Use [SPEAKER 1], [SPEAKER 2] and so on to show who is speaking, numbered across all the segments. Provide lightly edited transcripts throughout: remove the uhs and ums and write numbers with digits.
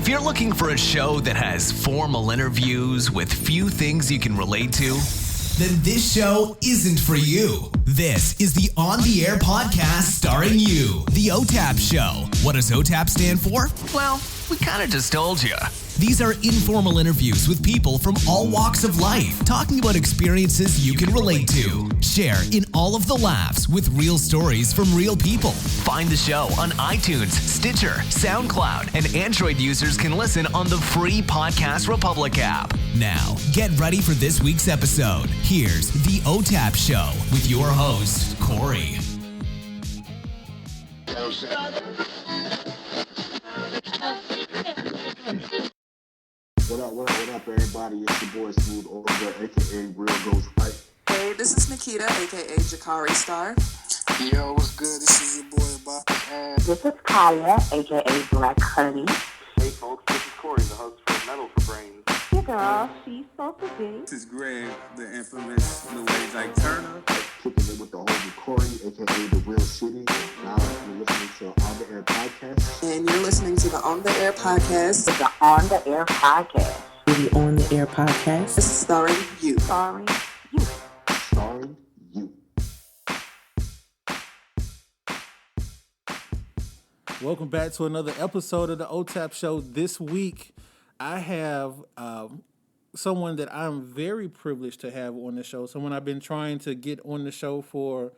[SPEAKER 1] If you're looking for a show that has formal interviews with few things you can relate to, then this show isn't for you. This is the On the Air podcast starring you, the OTAP show. What does OTAP stand for? Well, we kind of just told you. These are informal interviews with people from all walks of life, talking about experiences you can relate to. Share in all of the laughs with real stories from real people. Find the show on iTunes, Stitcher, SoundCloud, and Android users can listen on the free Podcast Republic app. Now, get ready for this week's episode. Here's the OTAP show with your host, Corey.
[SPEAKER 2] What up, everybody? It's your boy Smooth Over, aka Real Ghost Fight.
[SPEAKER 3] Hey, this is Nikita, aka Jakari Star.
[SPEAKER 4] Yo, what's good? This is your boy Bob. And
[SPEAKER 5] this is Kaya, aka Black Honey.
[SPEAKER 6] Hey folks, this is Corey, the host for Metal for Brains.
[SPEAKER 5] Hey girl, she's so pretty.
[SPEAKER 7] This is Greg, the infamous New Age Ike Turner.
[SPEAKER 2] Kicking it with the homie Corey, aka The Real Shitty. Now you're listening to On the Air podcast.
[SPEAKER 3] And you're listening to the On the Air podcast.
[SPEAKER 5] The On the Air podcast.
[SPEAKER 8] The On the Air podcast.
[SPEAKER 3] Starring you.
[SPEAKER 5] Starring you.
[SPEAKER 2] Starring you.
[SPEAKER 7] Welcome back to another episode of the OTAP show. This week, I have someone that I'm very privileged to have on the show. Someone I've been trying to get on the show for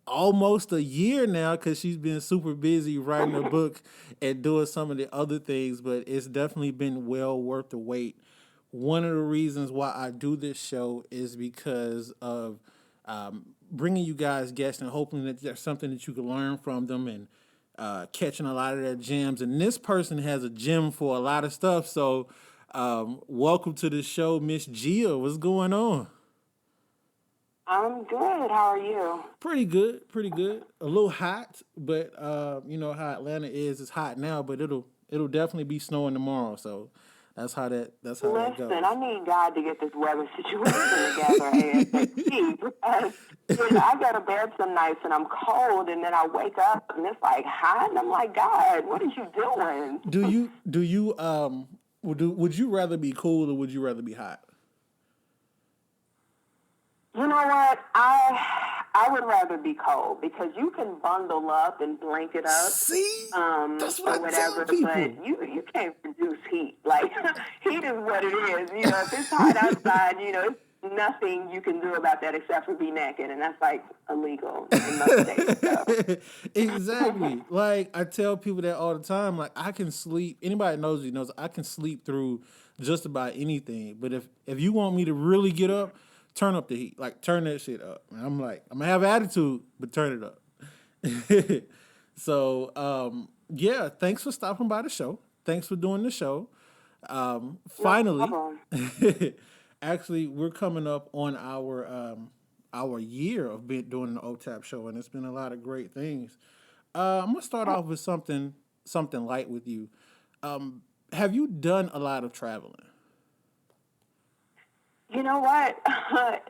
[SPEAKER 7] almost a year now because she's been super busy writing a book and doing some of the other things, but it's definitely been well worth the wait. One of the reasons why I do this show is because of bringing you guys guests and hoping that there's something that you can learn from them and catching a lot of their gems. And this person has a gem for a lot of stuff. So welcome to the show, Miss Gia. What's going on?
[SPEAKER 5] I'm good. How are you?
[SPEAKER 7] Pretty good. A little hot, but you know how Atlanta is. It's hot now, but it'll definitely be snowing tomorrow. So that's how that goes.
[SPEAKER 5] Listen, I need God to get this weather situation together ASAP because I go to bed some nights and I'm cold, and then I wake up and it's like hot, and I'm like, God, what are you doing?
[SPEAKER 7] Would you rather be cool or would you rather be hot?
[SPEAKER 5] You know what? I would rather be cold because you can bundle up and blanket up.
[SPEAKER 7] See? That's what
[SPEAKER 5] or
[SPEAKER 7] I
[SPEAKER 5] whatever,
[SPEAKER 7] tell people.
[SPEAKER 5] but you can't produce heat. Like, heat is what it is. You know, if it's hot outside, you know, it's nothing you can do about that except for be naked, and that's like illegal in most states. So.
[SPEAKER 7] Exactly. Like, I tell people that all the time. Like, I can sleep. Anybody knows me knows I can sleep through just about anything. But if you want me to really get up, turn up the heat. Like, turn that shit up. And I'm like, I'm going to have attitude, but turn it up. So, yeah, thanks for stopping by the show. Thanks for doing the show. Finally, actually, we're coming up on our year of doing the OTAP show, and it's been a lot of great things. I'm going to start off with something light with you. Have you done a lot of traveling?
[SPEAKER 5] You know what?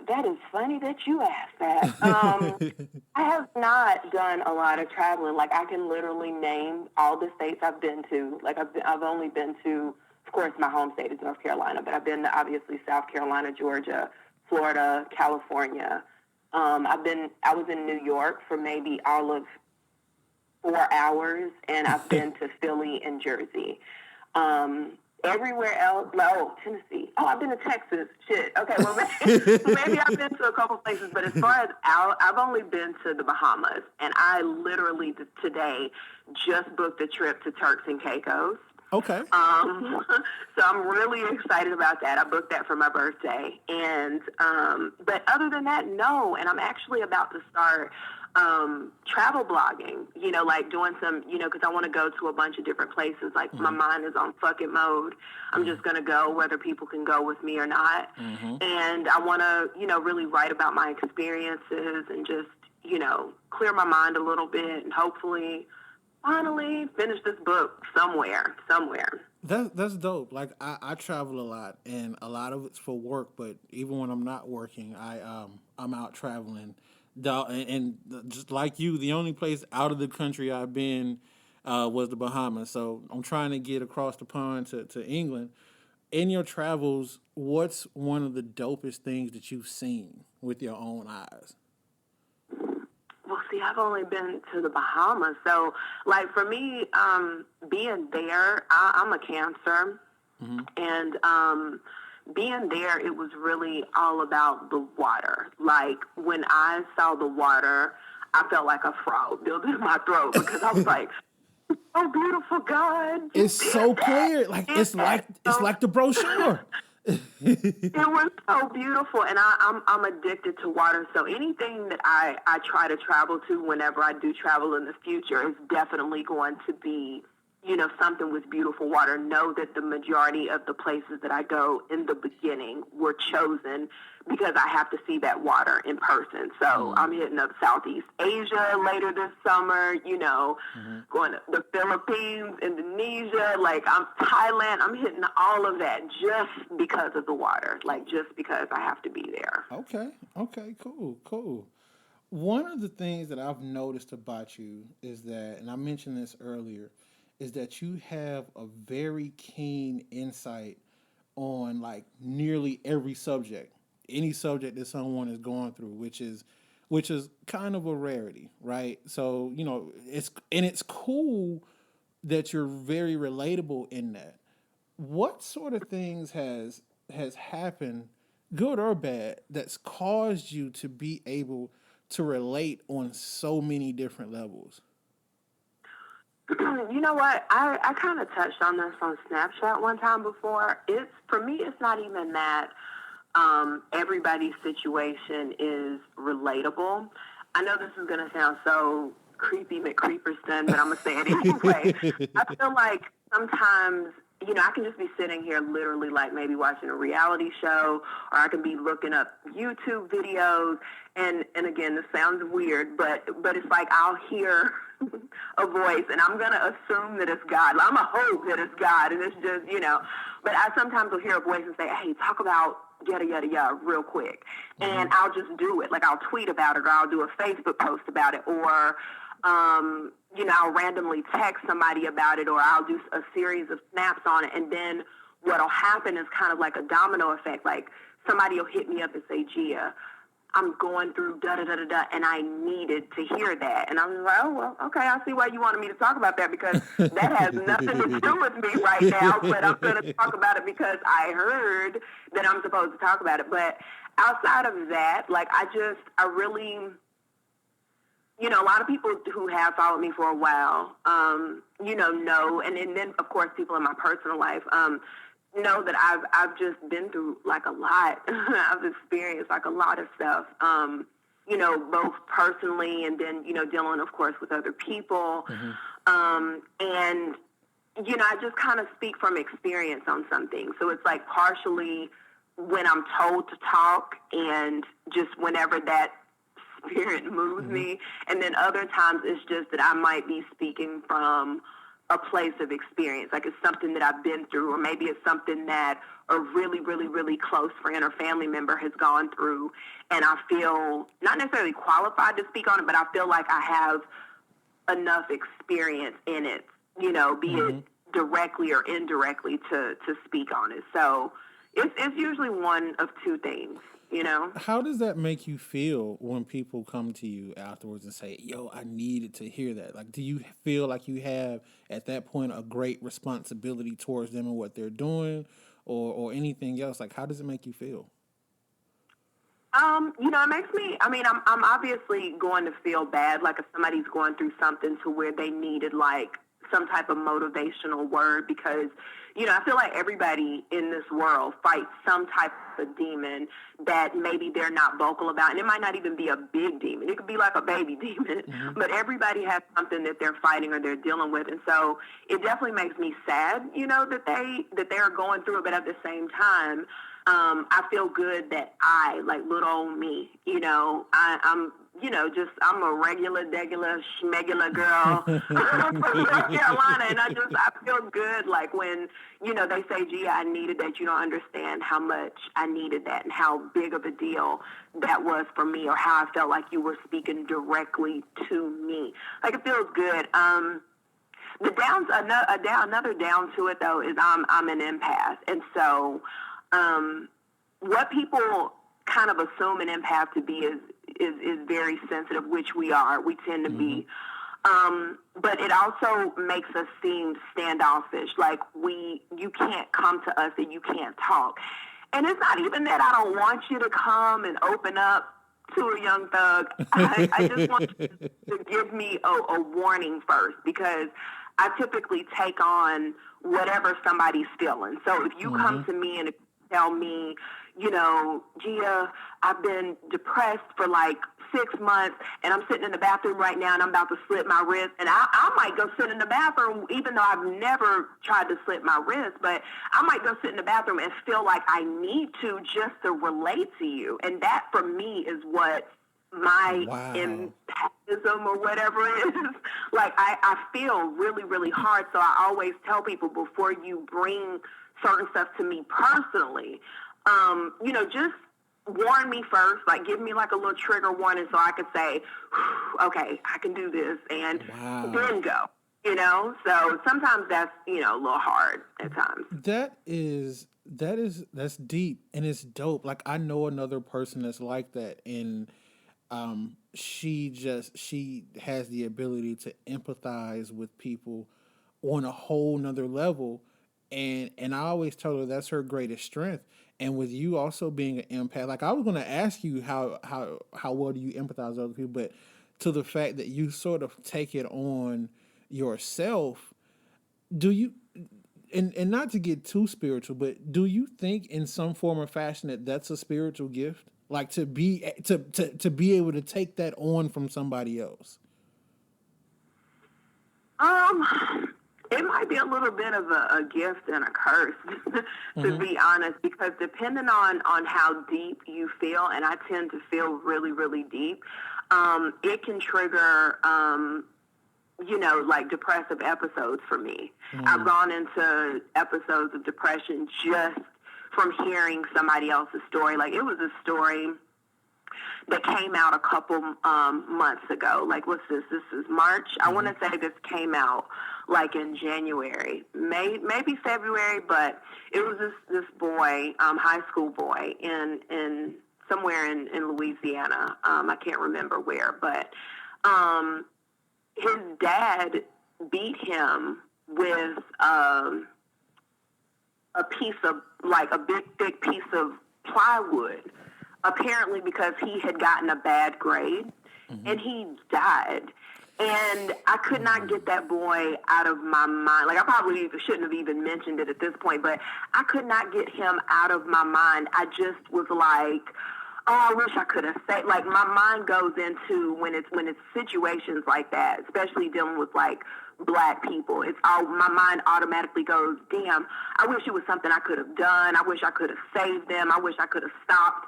[SPEAKER 5] That is funny that you asked that. I have not done a lot of traveling. Like, I can literally name all the states I've been to. Like, I've only been to, of course, my home state is North Carolina, but I've been to, obviously, South Carolina, Georgia, Florida, California. I was in New York for maybe all of 4 hours, and I've been to Philly and Jersey. Everywhere else, Tennessee. Oh, I've been to Texas. Shit. Okay, well, maybe I've been to a couple places, but as far as I've only been to the Bahamas, and I literally today just booked a trip to Turks and Caicos.
[SPEAKER 7] Okay.
[SPEAKER 5] So I'm really excited about that. I booked that for my birthday, and but other than that, no. And I'm actually about to start travel blogging, you know, like doing some, you know, because I want to go to a bunch of different places. Like, my mind is on fuck it mode. I'm just going to go whether people can go with me or not. And I want to, you know, really write about my experiences and just, you know, clear my mind a little bit and hopefully finally finish this book somewhere.
[SPEAKER 7] That's dope. Like, I travel a lot, and a lot of it's for work, but even when I'm not working, I'm out traveling. And just like you, the only place out of the country I've been was the Bahamas. So I'm trying to get across the pond to England. In your travels, what's one of the dopest things that you've seen with your own eyes?
[SPEAKER 5] Well, see, I've only been to the Bahamas. So, like, for me, being there, I'm a Cancer. And being there, it was really all about the water. Like, when I saw the water, I felt like a frog built in my throat because I was like, oh, beautiful, God.
[SPEAKER 7] It's so clear. Like, it's like the brochure.
[SPEAKER 5] It was so beautiful, and I'm addicted to water. So anything that I try to travel to whenever I do travel in the future is definitely going to be, something with beautiful water. Know that the majority of the places that I go in the beginning were chosen because I have to see that water in person. So I'm hitting up Southeast Asia later this summer, going to the Philippines, Indonesia, I'm Thailand. I'm hitting all of that just because of the water, just because I have to be there.
[SPEAKER 7] Okay, cool. One of the things that I've noticed about you is that, and I mentioned this earlier, is that you have a very keen insight on nearly every subject, any subject that someone is going through, which is kind of a rarity, right? So, it's cool that you're very relatable in that. What sort of things has happened, good or bad, that's caused you to be able to relate on so many different levels?
[SPEAKER 5] You know what? I kind of touched on this on Snapchat one time before. For me, it's not even that everybody's situation is relatable. I know this is going to sound so creepy McCreeperston, but I'm going to say it anyway. I feel like sometimes, I can just be sitting here literally maybe watching a reality show, or I can be looking up YouTube videos. And again, this sounds weird, but it's like I'll hear a voice, and I'm going to assume that it's God. I'm going to hope that it's God, and it's just, But I sometimes will hear a voice and say, hey, talk about yada, yada, yada real quick. And I'll just do it. I'll tweet about it, or I'll do a Facebook post about it, or I'll randomly text somebody about it, or I'll do a series of snaps on it. And then what'll happen is kind of like a domino effect. Somebody will hit me up and say, Gia, I'm going through da-da-da-da-da, and I needed to hear that. And I was like, oh, well, okay, I see why you wanted me to talk about that, because that has nothing to do with me right now, but I'm going to talk about it because I heard that I'm supposed to talk about it. But outside of that, I really, a lot of people who have followed me for a while, know, and then, of course, people in my personal life, know that I've just been through a lot. I've experienced a lot of stuff, both personally and then, dealing, of course, with other people. And, I just kind of speak from experience on some things. So it's partially when I'm told to talk and just whenever that spirit moves me. And then other times it's just that I might be speaking from a place of experience. It's something that I've been through, or maybe it's something that a really, really, really close friend or family member has gone through, and I feel not necessarily qualified to speak on it, but I feel like I have enough experience in it, be it directly or indirectly to speak on it. So it's usually one of two things.
[SPEAKER 7] How does that make you feel when people come to you afterwards and say, yo, I needed to hear that? Do you feel like you have, at that point, a great responsibility towards them and what they're doing, or anything else? How does it make you feel?
[SPEAKER 5] It makes me, I'm obviously going to feel bad, if somebody's going through something to where they needed, some type of motivational word, because, I feel like everybody in this world fights some type of demon that maybe they're not vocal about. And it might not even be a big demon. It could be a baby demon. But everybody has something that they're fighting or they're dealing with. And so it definitely makes me sad, that they are going through it. But at the same time, I feel good that I, little old me, I'm I'm a regular, schmegular girl from North Carolina, and I feel good, when, they say, gee, I needed that. You don't understand how much I needed that and how big of a deal that was for me, or how I felt like you were speaking directly to me. It feels good. another down to it though is I'm an empath, and so what people kind of assume an empath to be is very sensitive, which we are. We tend to be. But it also makes us seem standoffish, like you can't come to us and you can't talk. And it's not even that I don't want you to come and open up to a young thug. I just want you to give me a warning first, because I typically take on whatever somebody's feeling. So if you come to me and tell me, Gia, I've been depressed for like 6 months, and I'm sitting in the bathroom right now, and I'm about to slit my wrist, and I might go sit in the bathroom, even though I've never tried to slit my wrist, but I might go sit in the bathroom and feel like I need to just to relate to you, and that for me is what my empathism or whatever it is. Like, I feel really, really hard, so I always tell people before you bring certain stuff to me personally, just warn me first, like give me like a little trigger warning so I could say, okay, I can do this, and then go, So sometimes that's, a little hard at times.
[SPEAKER 7] That's deep, and it's dope. Like, I know another person that's like that, and she has the ability to empathize with people on a whole nother level. And I always tell her that's her greatest strength. And with you also being an empath, like, I was going to ask you how well do you empathize with other people, but to the fact that you sort of take it on yourself, do you, and not to get too spiritual, but do you think in some form or fashion that that's a spiritual gift? Like, to be able to take that on from somebody else?
[SPEAKER 5] It might be a little bit of a gift and a curse, to be honest, because depending on how deep you feel, and I tend to feel really, really deep, it can trigger, like depressive episodes for me. I've gone into episodes of depression just from hearing somebody else's story. Like, it was a story that came out a couple months ago. Like, what's this? This is March. I want to say this came out like in January, maybe February, but it was this boy, high school boy in somewhere in Louisiana. I can't remember where, but his dad beat him with a piece of, like, a big, thick piece of plywood, apparently because he had gotten a bad grade, and he died. And I could not get that boy out of my mind. Like, I probably shouldn't have even mentioned it at this point, but I could not get him out of my mind. I just was like, oh, I wish I could have said, like, my mind goes into when it's situations like that, especially dealing with, like, Black people. My mind automatically goes, damn, I wish it was something I could have done. I wish I could have saved them. I wish I could have stopped,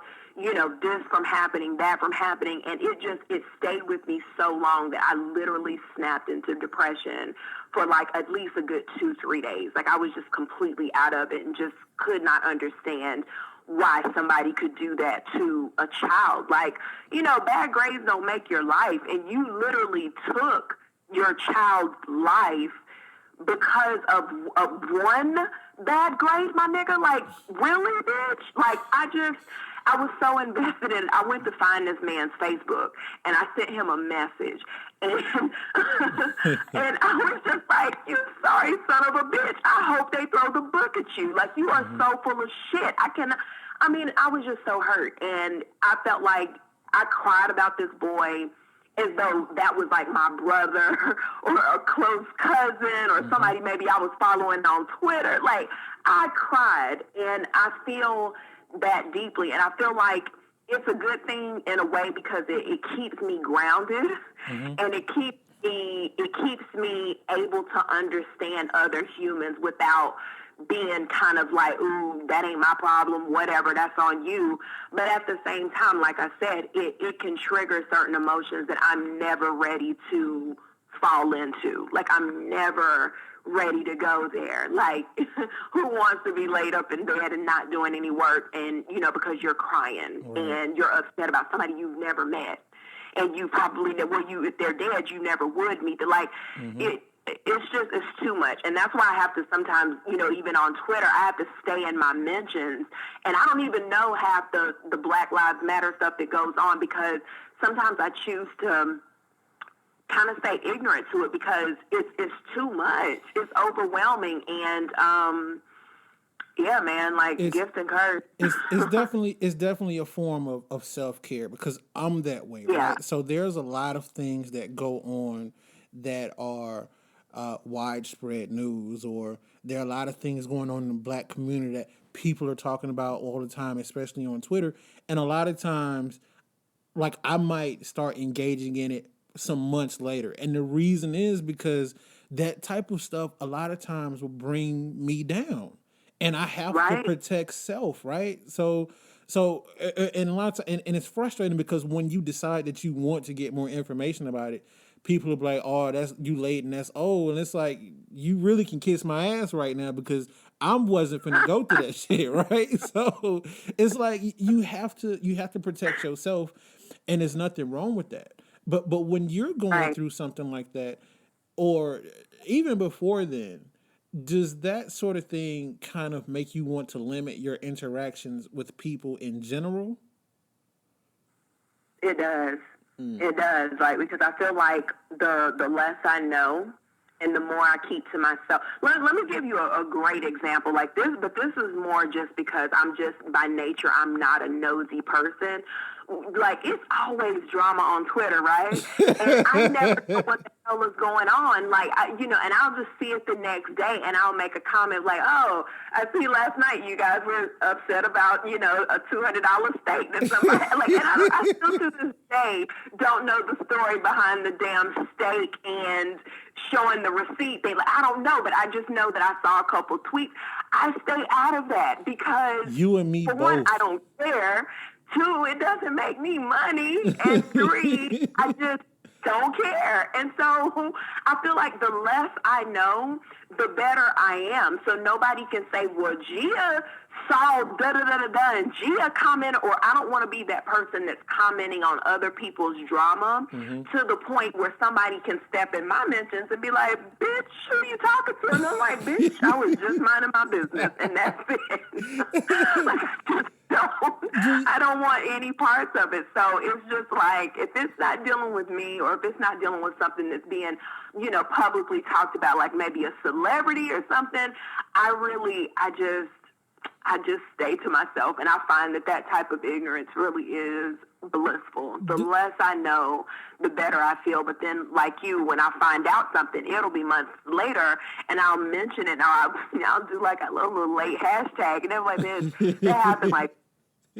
[SPEAKER 5] this from happening, that from happening. And it stayed with me so long that I literally snapped into depression for like at least a good 2-3 days. Like, I was just completely out of it and just could not understand why somebody could do that to a child. Like, bad grades don't make your life. And you literally took your child's life because of one bad grade, my nigga. Like, really, bitch? Like, I was so invested in it. I went to find this man's Facebook, and I sent him a message. And, and I was just like, you sorry son of a bitch. I hope they throw the book at you. Like, you are so full of shit. I was just so hurt. And I felt like I cried about this boy as though that was like my brother or a close cousin or somebody maybe I was following on Twitter. Like, I cried, and I feel that deeply. And I feel like it's a good thing in a way because it keeps me grounded, and it keeps me able to understand other humans without being kind of like, ooh, that ain't my problem, whatever, that's on you. But at the same time, like I said, it can trigger certain emotions that I'm never ready to fall into. Like, I'm never ready to go there. Like, who wants to be laid up in bed and not doing any work, and, because you're crying and you're upset about somebody you've never met. And you probably, if they're dead, you never would meet them. Like, it's too much. And that's why I have to sometimes, even on Twitter, I have to stay in my mentions. And I don't even know half the Black Lives Matter stuff that goes on, because sometimes I choose to kind of stay ignorant to it because it's too much. It's overwhelming. And, yeah, man, like gift and curse.
[SPEAKER 7] It's definitely a form of self-care, because I'm that way, right? So there's a lot of things that go on that are widespread news, or there are a lot of things going on in the Black community that people are talking about all the time, especially on Twitter. And a lot of times, like, I might start engaging in it some months later. And the reason is because that type of stuff a lot of times will bring me down. And I have to protect self, right? So and a lot of and it's frustrating, because when you decide that you want to get more information about it, people will be like, "Oh, that's you late and that's old," and it's like, you really can kiss my ass right now, because I wasn't finna go through that shit, right? So it's like you have to protect yourself, and there's nothing wrong with that. But when you're going through something like that, or even before then, does that sort of thing kind of make you want to limit your interactions with people in general?
[SPEAKER 5] It does. It does. Like, because I feel like the less I know and the more I keep to myself. Let me give you a great example like this, but this is more just because I'm just, by nature, I'm not a nosy person. Like, it's always drama on Twitter, right? And I never know what the hell is going on. Like, and I'll just see it the next day, and I'll make a comment like, "Oh, I see last night you guys were upset about, a $200 steak that somebody," like, and I still to this day don't know the story behind the damn steak and showing the receipt. I don't know, but I just know that I saw a couple tweets. I stay out of that because,
[SPEAKER 7] you and me
[SPEAKER 5] for
[SPEAKER 7] both.
[SPEAKER 5] one, I don't care. 2, it doesn't make me money. And 3, I just don't care. And so I feel like the less I know, the better I am. So nobody can say, "Well, Gia saw da-da-da-da-da," and Gia commented, or I don't want to be that person that's commenting on other people's drama to the point where somebody can step in my mentions and be like, "Bitch, who are you talking to?" And I'm like, "Bitch, I was just minding my business," and that's it. I don't want any parts of it. So it's just like, if it's not dealing with me, or if it's not dealing with something that's being, publicly talked about, like maybe a celebrity or something, I just stay to myself. And I find that type of ignorance really is blissful. The less I know, the better I feel. But then, like you, when I find out something, it'll be months later, and I'll mention it, and I'll do like a little late hashtag, and everybody's like, "That happened like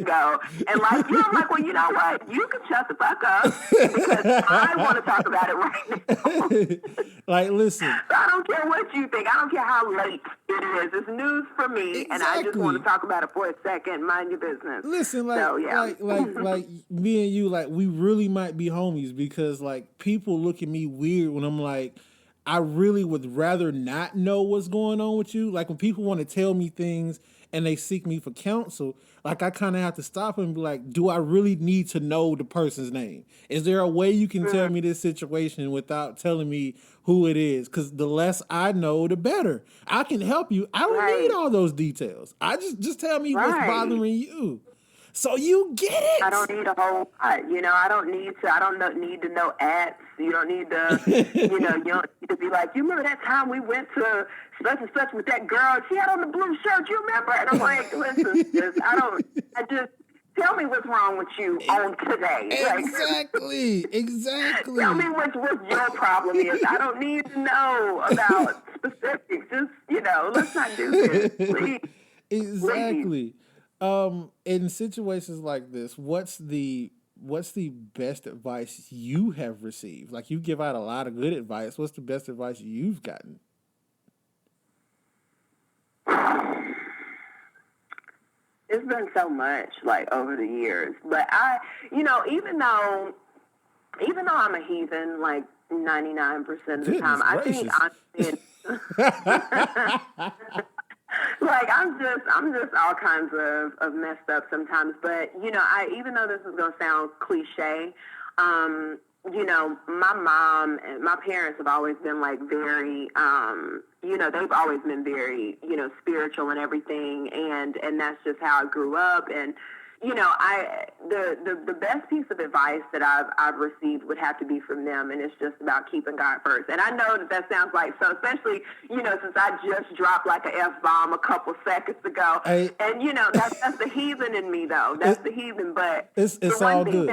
[SPEAKER 5] go." And like, I'm like, "Well, you know what? You can shut the fuck up, because I want to talk about it right now."
[SPEAKER 7] Like, listen.
[SPEAKER 5] So I don't care what you think. I don't care how late it is. It's news for me, and I just want to talk about it for a second. Mind your business.
[SPEAKER 7] Listen, like me and you, like, we really might be homies, because like people look at me weird when I'm like, I really would rather not know what's going on with you. Like, when people want to tell me things and they seek me for counsel, like, I kind of have to stop and be like, do I really need to know the person's name? Is there a way you can tell me this situation without telling me who it is? Because the less I know, the better. I can help you. I don't need all those details. I just tell me what's bothering you. So you get it.
[SPEAKER 5] I don't need a whole lot. I don't need to know ads. You don't need to, you don't need to be like, "You remember that time we went to such and such with that girl? She had on the blue shirt. You remember?" And I'm like, "Listen, just tell me what's wrong with you on today."
[SPEAKER 7] Exactly.
[SPEAKER 5] Tell me what your problem is. I don't need to know about specifics. Just, let's not do this, please.
[SPEAKER 7] Exactly. Please. In situations like this, what's the best advice you have received? Like, you give out a lot of good advice. What's the best advice you've gotten?
[SPEAKER 5] It's been so much, like, over the years. But I, even though I'm a heathen, like 99% of the time, I think like, I'm just all kinds of messed up sometimes. But, even though this is going to sound cliche, my mom and my parents have always been like very, they've always been very, spiritual and everything. And that's just how I grew up. And, the best piece of advice that I've received would have to be from them. And it's just about keeping God first. And I know that sounds like, so especially, since I just dropped like an F-bomb a couple seconds ago. And, that's the heathen in me though. That's the heathen. But
[SPEAKER 7] it's all good.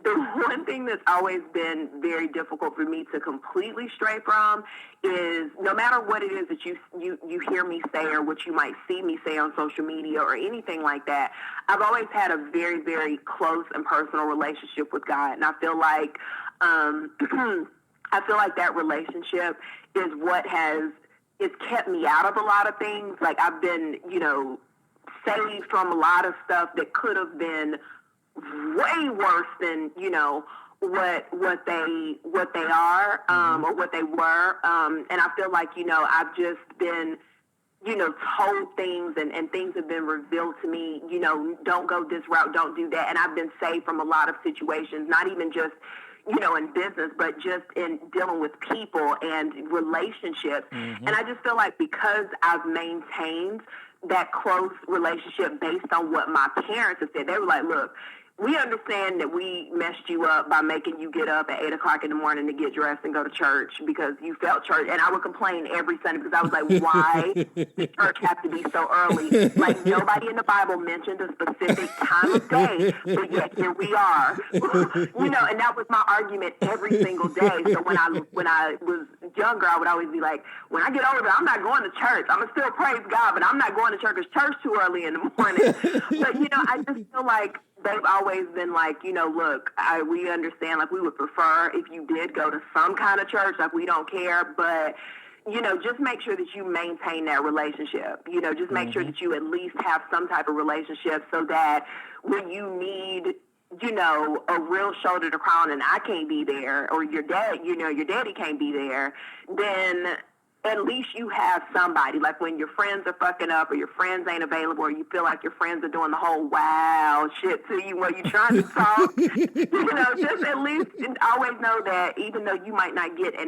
[SPEAKER 5] The one thing that's always been very difficult for me to completely stray from is no matter what it is that you hear me say or what you might see me say on social media or anything like that, I've always had a very, very close and personal relationship with God. And I feel like that relationship is what it's kept me out of a lot of things. Like I've been, saved from a lot of stuff that could have been way worse than what they are or what they were, and I feel like I've just been told things and things have been revealed to me, don't go this route, don't do that, and I've been saved from a lot of situations, not even just in business, but just in dealing with people and relationships. And I just feel like because I've maintained that close relationship based on what my parents have said, they were like, look, we understand that we messed you up by making you get up at 8 o'clock in the morning to get dressed and go to church because you felt church. And I would complain every Sunday because I was like, why does church have to be so early? Like nobody in the Bible mentioned a specific time of day, but yet here we are. And that was my argument every single day. So when I was younger, I would always be like, when I get older, I'm not going to church. I'm going to still praise God, but I'm not going to church because church too early in the morning. But, I just feel like they've always been like, look, we understand, like, we would prefer if you did go to some kind of church, like, we don't care, but, just make sure that you maintain that relationship, just make sure that you at least have some type of relationship so that when you need, a real shoulder to cry on and I can't be there, or your dad, your daddy can't be there, then at least you have somebody. Like when your friends are fucking up or your friends ain't available or you feel like your friends are doing the whole wow shit to you while you're trying to talk, just at least always know that even though you might not get a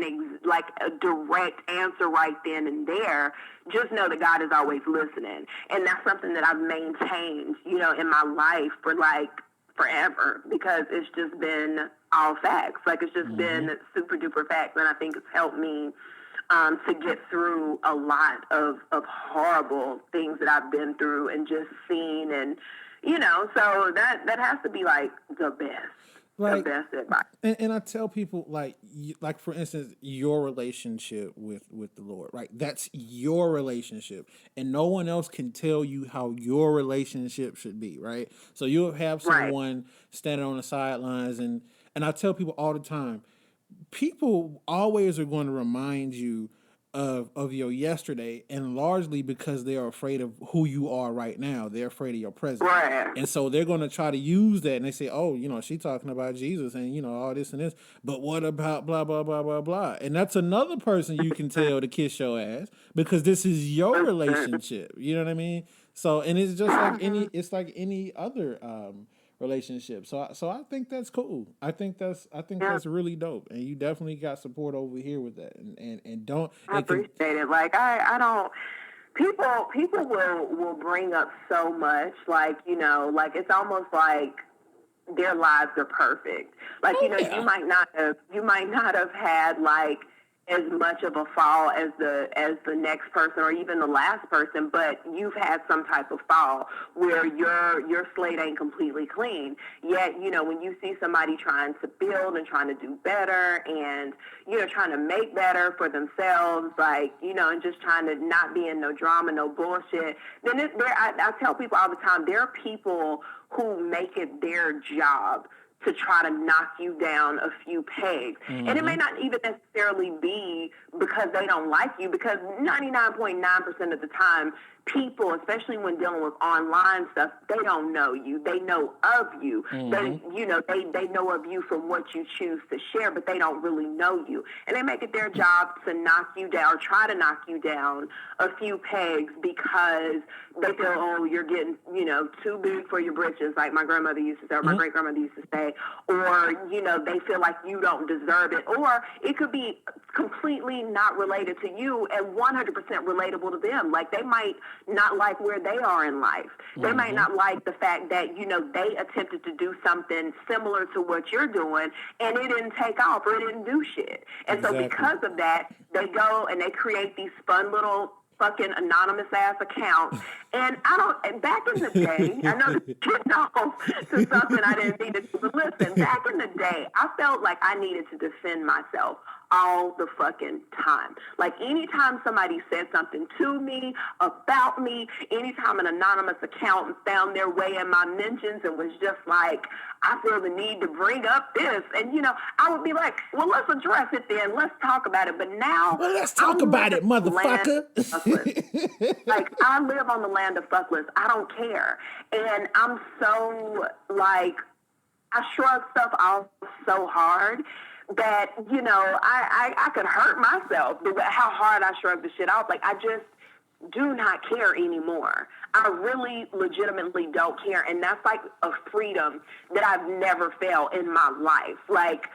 [SPEAKER 5] direct answer right then and there, just know that God is always listening. And that's something that I've maintained, in my life for like forever because it's just been all facts. Like it's just been super duper facts. And I think it's helped me to get through a lot of horrible things that I've been through and just seen. And, so that has to be like the best. Like, the best advice.
[SPEAKER 7] And I tell people, like for instance, your relationship with the Lord, right? That's your relationship, and no one else can tell you how your relationship should be, right? So you'll have someone standing on the sidelines, and I tell people all the time, people always are going to remind you of your yesterday, and largely because they are afraid of who you are right now. They're afraid of your present.
[SPEAKER 5] Right.
[SPEAKER 7] And so they're going to try to use that, and they say, oh, she's talking about Jesus and, all this and this, but what about blah, blah, blah, blah, blah. And that's another person you can tell to kiss your ass because this is your relationship. You know what I mean? So, and it's just like any other relationship. So I think that's cool. I think that's really dope. And you definitely got support over here with that. And don't.
[SPEAKER 5] I appreciate it. Like I don't. People will bring up so much. Like like it's almost like their lives are perfect. Like you might not have had like as much of a fall as the next person or even the last person, but you've had some type of fall where your slate ain't completely clean. Yet, when you see somebody trying to build and trying to do better and, trying to make better for themselves, like, and just trying to not be in no drama, no bullshit, then I tell people all the time, there are people who make it their job to try to knock you down a few pegs. And it may not even necessarily be because they don't like you, because 99.9% of the time, people, especially when dealing with online stuff, they don't know you. They know of you. They know of you from what you choose to share, but they don't really know you. And they make it their job to knock you down or try to knock you down a few pegs because they feel, oh, you're getting, too big for your britches, like my grandmother used to say, or my great grandmother used to say. way, or, you know, they feel like you don't deserve it, or it could be completely not related to you and 100% relatable to them. Like, they might not like where they are in life. They might not like the fact that, you know, they attempted to do something similar to what you're doing and it didn't take off or it didn't do shit. And so because of that, they go and they create these fun little fucking anonymous ass accounts. And back in the day, I know this gets off to something I didn't need to do, but listen, back in the day, I felt like I needed to defend myself all the fucking time. Like, anytime somebody said something to me, about me, anytime an anonymous account found their way in my mentions and was just like, I feel the need to bring up this, and, you know, I would be like, well, let's address it then, let's talk about it. But now,
[SPEAKER 7] well, let's talk about it, motherfucker.
[SPEAKER 5] Like, I live on the land of fuckless. I don't care. And I'm so, like, I shrug stuff off so hard that, you know, I could hurt myself how hard I shrug the shit off. Like, I just do not care anymore. I really legitimately don't care. And that's like a freedom that I've never felt in my life. Like,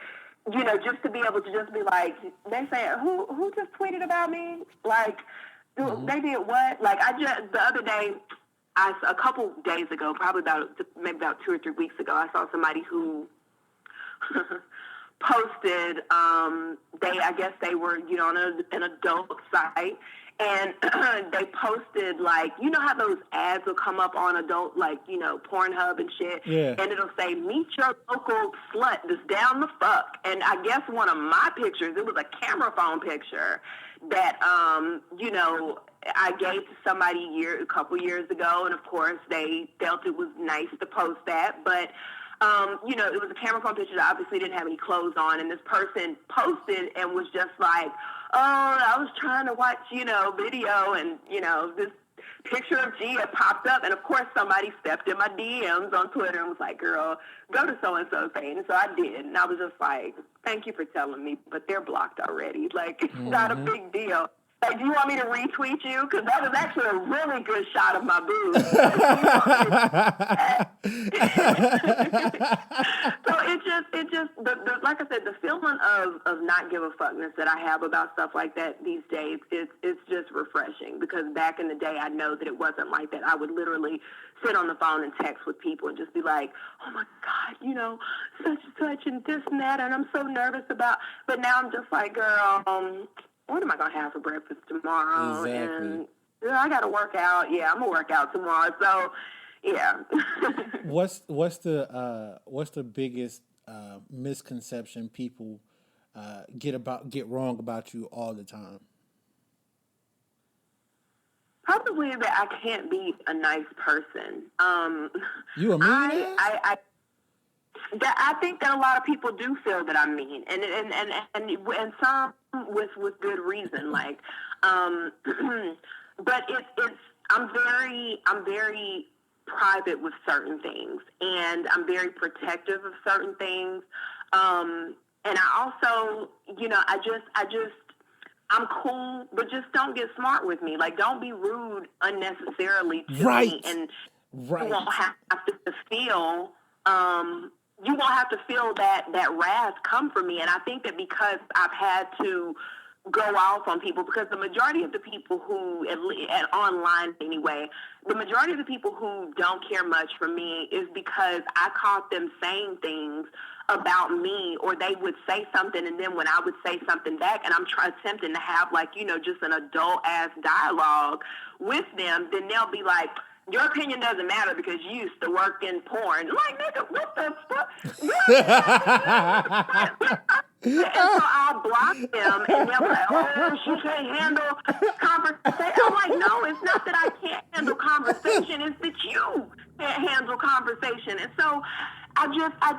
[SPEAKER 5] you know, just to be able to just be like, they say, who just tweeted about me? Like, they did what? Like, the other day, a couple days ago, probably maybe about 2 or 3 weeks ago, I saw somebody who posted, I guess they were, you know, on an adult site, and they posted, like, you know how those ads will come up on adult, like, you know, Pornhub and shit, and it'll say, meet your local slut that's down the fuck, and I guess one of my pictures, it was a camera phone picture that, you know, I gave to somebody a couple years ago, and of course they felt it was nice to post that, but you know, it was a camera phone picture that obviously didn't have any clothes on, and this person posted and was just like, oh, I was trying to watch, you know, video, and, you know, this picture of Gia popped up, and of course somebody stepped in my DMs on Twitter and was like, girl, go to so-and-so's page, and so I did, and I was just like, thank you for telling me, but they're blocked already. Like, it's not a big deal. Like, do you want me to retweet you? Because that was actually a really good shot of my boobs. So it just, like I said, the feeling of not give a fuckness that I have about stuff like that these days, it's just refreshing. Because back in the day, I know that it wasn't like that. I would literally sit on the phone and text with people and just be like, oh my God, you know, such and such and this and that, and I'm so nervous about. But now I'm just like, girl, what am I going to have for breakfast tomorrow?
[SPEAKER 7] Exactly.
[SPEAKER 5] And I got to work out. Yeah, I'm going to work out tomorrow. So, yeah.
[SPEAKER 7] What's the biggest misconception people get wrong about you all the time?
[SPEAKER 5] Probably that I can't be a nice person.
[SPEAKER 7] You a mean ass?
[SPEAKER 5] I think that a lot of people do feel that I'm mean, and some with good reason. Like, but I'm very private with certain things, and I'm very protective of certain things. And I also, you know, I'm cool, but just don't get smart with me. Like, don't be rude unnecessarily to me, and you won't have to feel. You won't have to feel that wrath come from me. And I think that because I've had to go off on people, because the majority of the people who, at online anyway, the majority of the people who don't care much for me is because I caught them saying things about me, or they would say something, and then when I would say something back, and I'm attempting to have, like, you know, just an adult-ass dialogue with them, then they'll be like, your opinion doesn't matter because you used to work in porn. Like, nigga, what the fuck? And so I'll block them, and they'll be like, oh, she can't handle conversation. I'm like, no, it's not that I can't handle conversation. It's that you can't handle conversation. And so I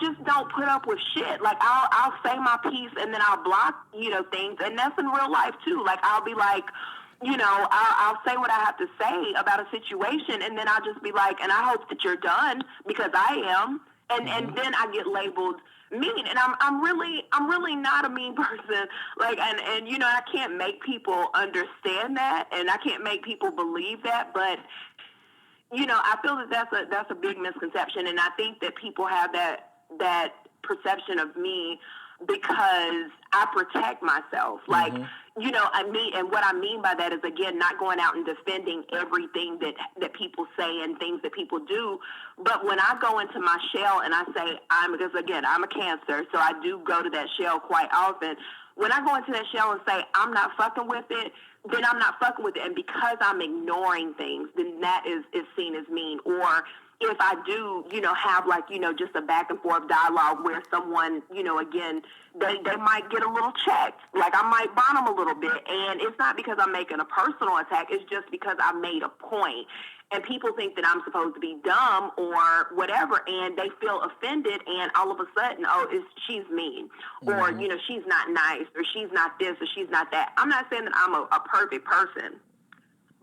[SPEAKER 5] just don't put up with shit. Like, I'll say my piece, and then I'll block, you know, things. And that's in real life, too. Like, I'll be like, you know, I'll say what I have to say about a situation, and then I'll just be like, and I hope that you're done, because I am. And then I get labeled mean, and I'm really not a mean person. Like, and you know, I can't make people understand that, and I can't make people believe that, but you know, I feel that that's a big misconception, and I think that people have that perception of me because I protect myself. Like, you know, and what I mean by that is, again, not going out and defending everything that people say and things that people do. But when I go into my shell and I say, because again, I'm a Cancer, so I do go to that shell quite often. When I go into that shell and say, I'm not fucking with it, then I'm not fucking with it. And because I'm ignoring things, then that is seen as mean. Or if I do, you know, have like, you know, just a back and forth dialogue where someone, you know, again, they might get a little checked. Like I might bomb them a little bit. And it's not because I'm making a personal attack. It's just because I made a point. And people think that I'm supposed to be dumb or whatever, and they feel offended, and all of a sudden, she's mean, or, you know, she's not nice, or she's not this, or she's not that. I'm not saying that I'm a perfect person,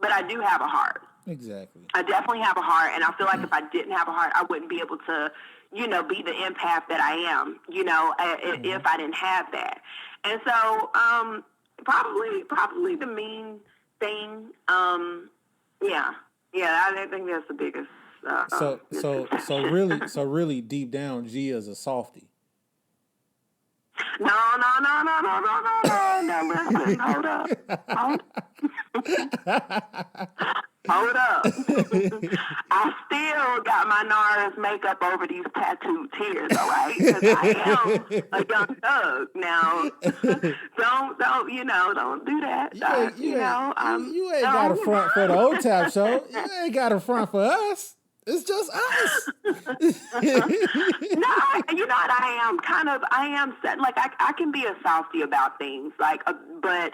[SPEAKER 5] but I do have a heart.
[SPEAKER 7] Exactly.
[SPEAKER 5] I definitely have a heart, and I feel like if I didn't have a heart, I wouldn't be able to, you know, be the empath that I am, you know, if I didn't have that. And so, probably the mean thing, Yeah, I think that's the biggest.
[SPEAKER 7] So really, deep down, Gia is a softie.
[SPEAKER 5] No. Listen, hold up. Hold up. I still got my NARS makeup over these tattooed tears, all right? Because I am a young thug. Now, don't do that.
[SPEAKER 7] You ain't got a front for the OTAP show. You ain't got a front for us. It's just us.
[SPEAKER 5] No, you know what? I am set. Like, I can be a softie about things. Like, but,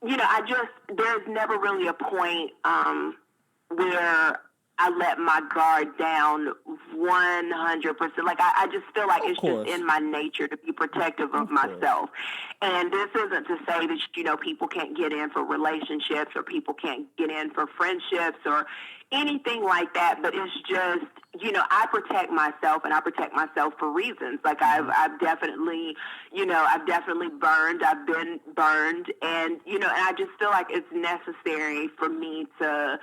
[SPEAKER 5] you know, there's never really a point where I let my guard down 100%. Like, I just feel like it's just in my nature to be protective of myself. And this isn't to say that, you know, people can't get in for relationships or people can't get in for friendships or anything like that. But it's just, you know, I protect myself, and I protect myself for reasons. Like, I've definitely, you know, burned. I've been burned. And, you know, and I just feel like it's necessary for me to,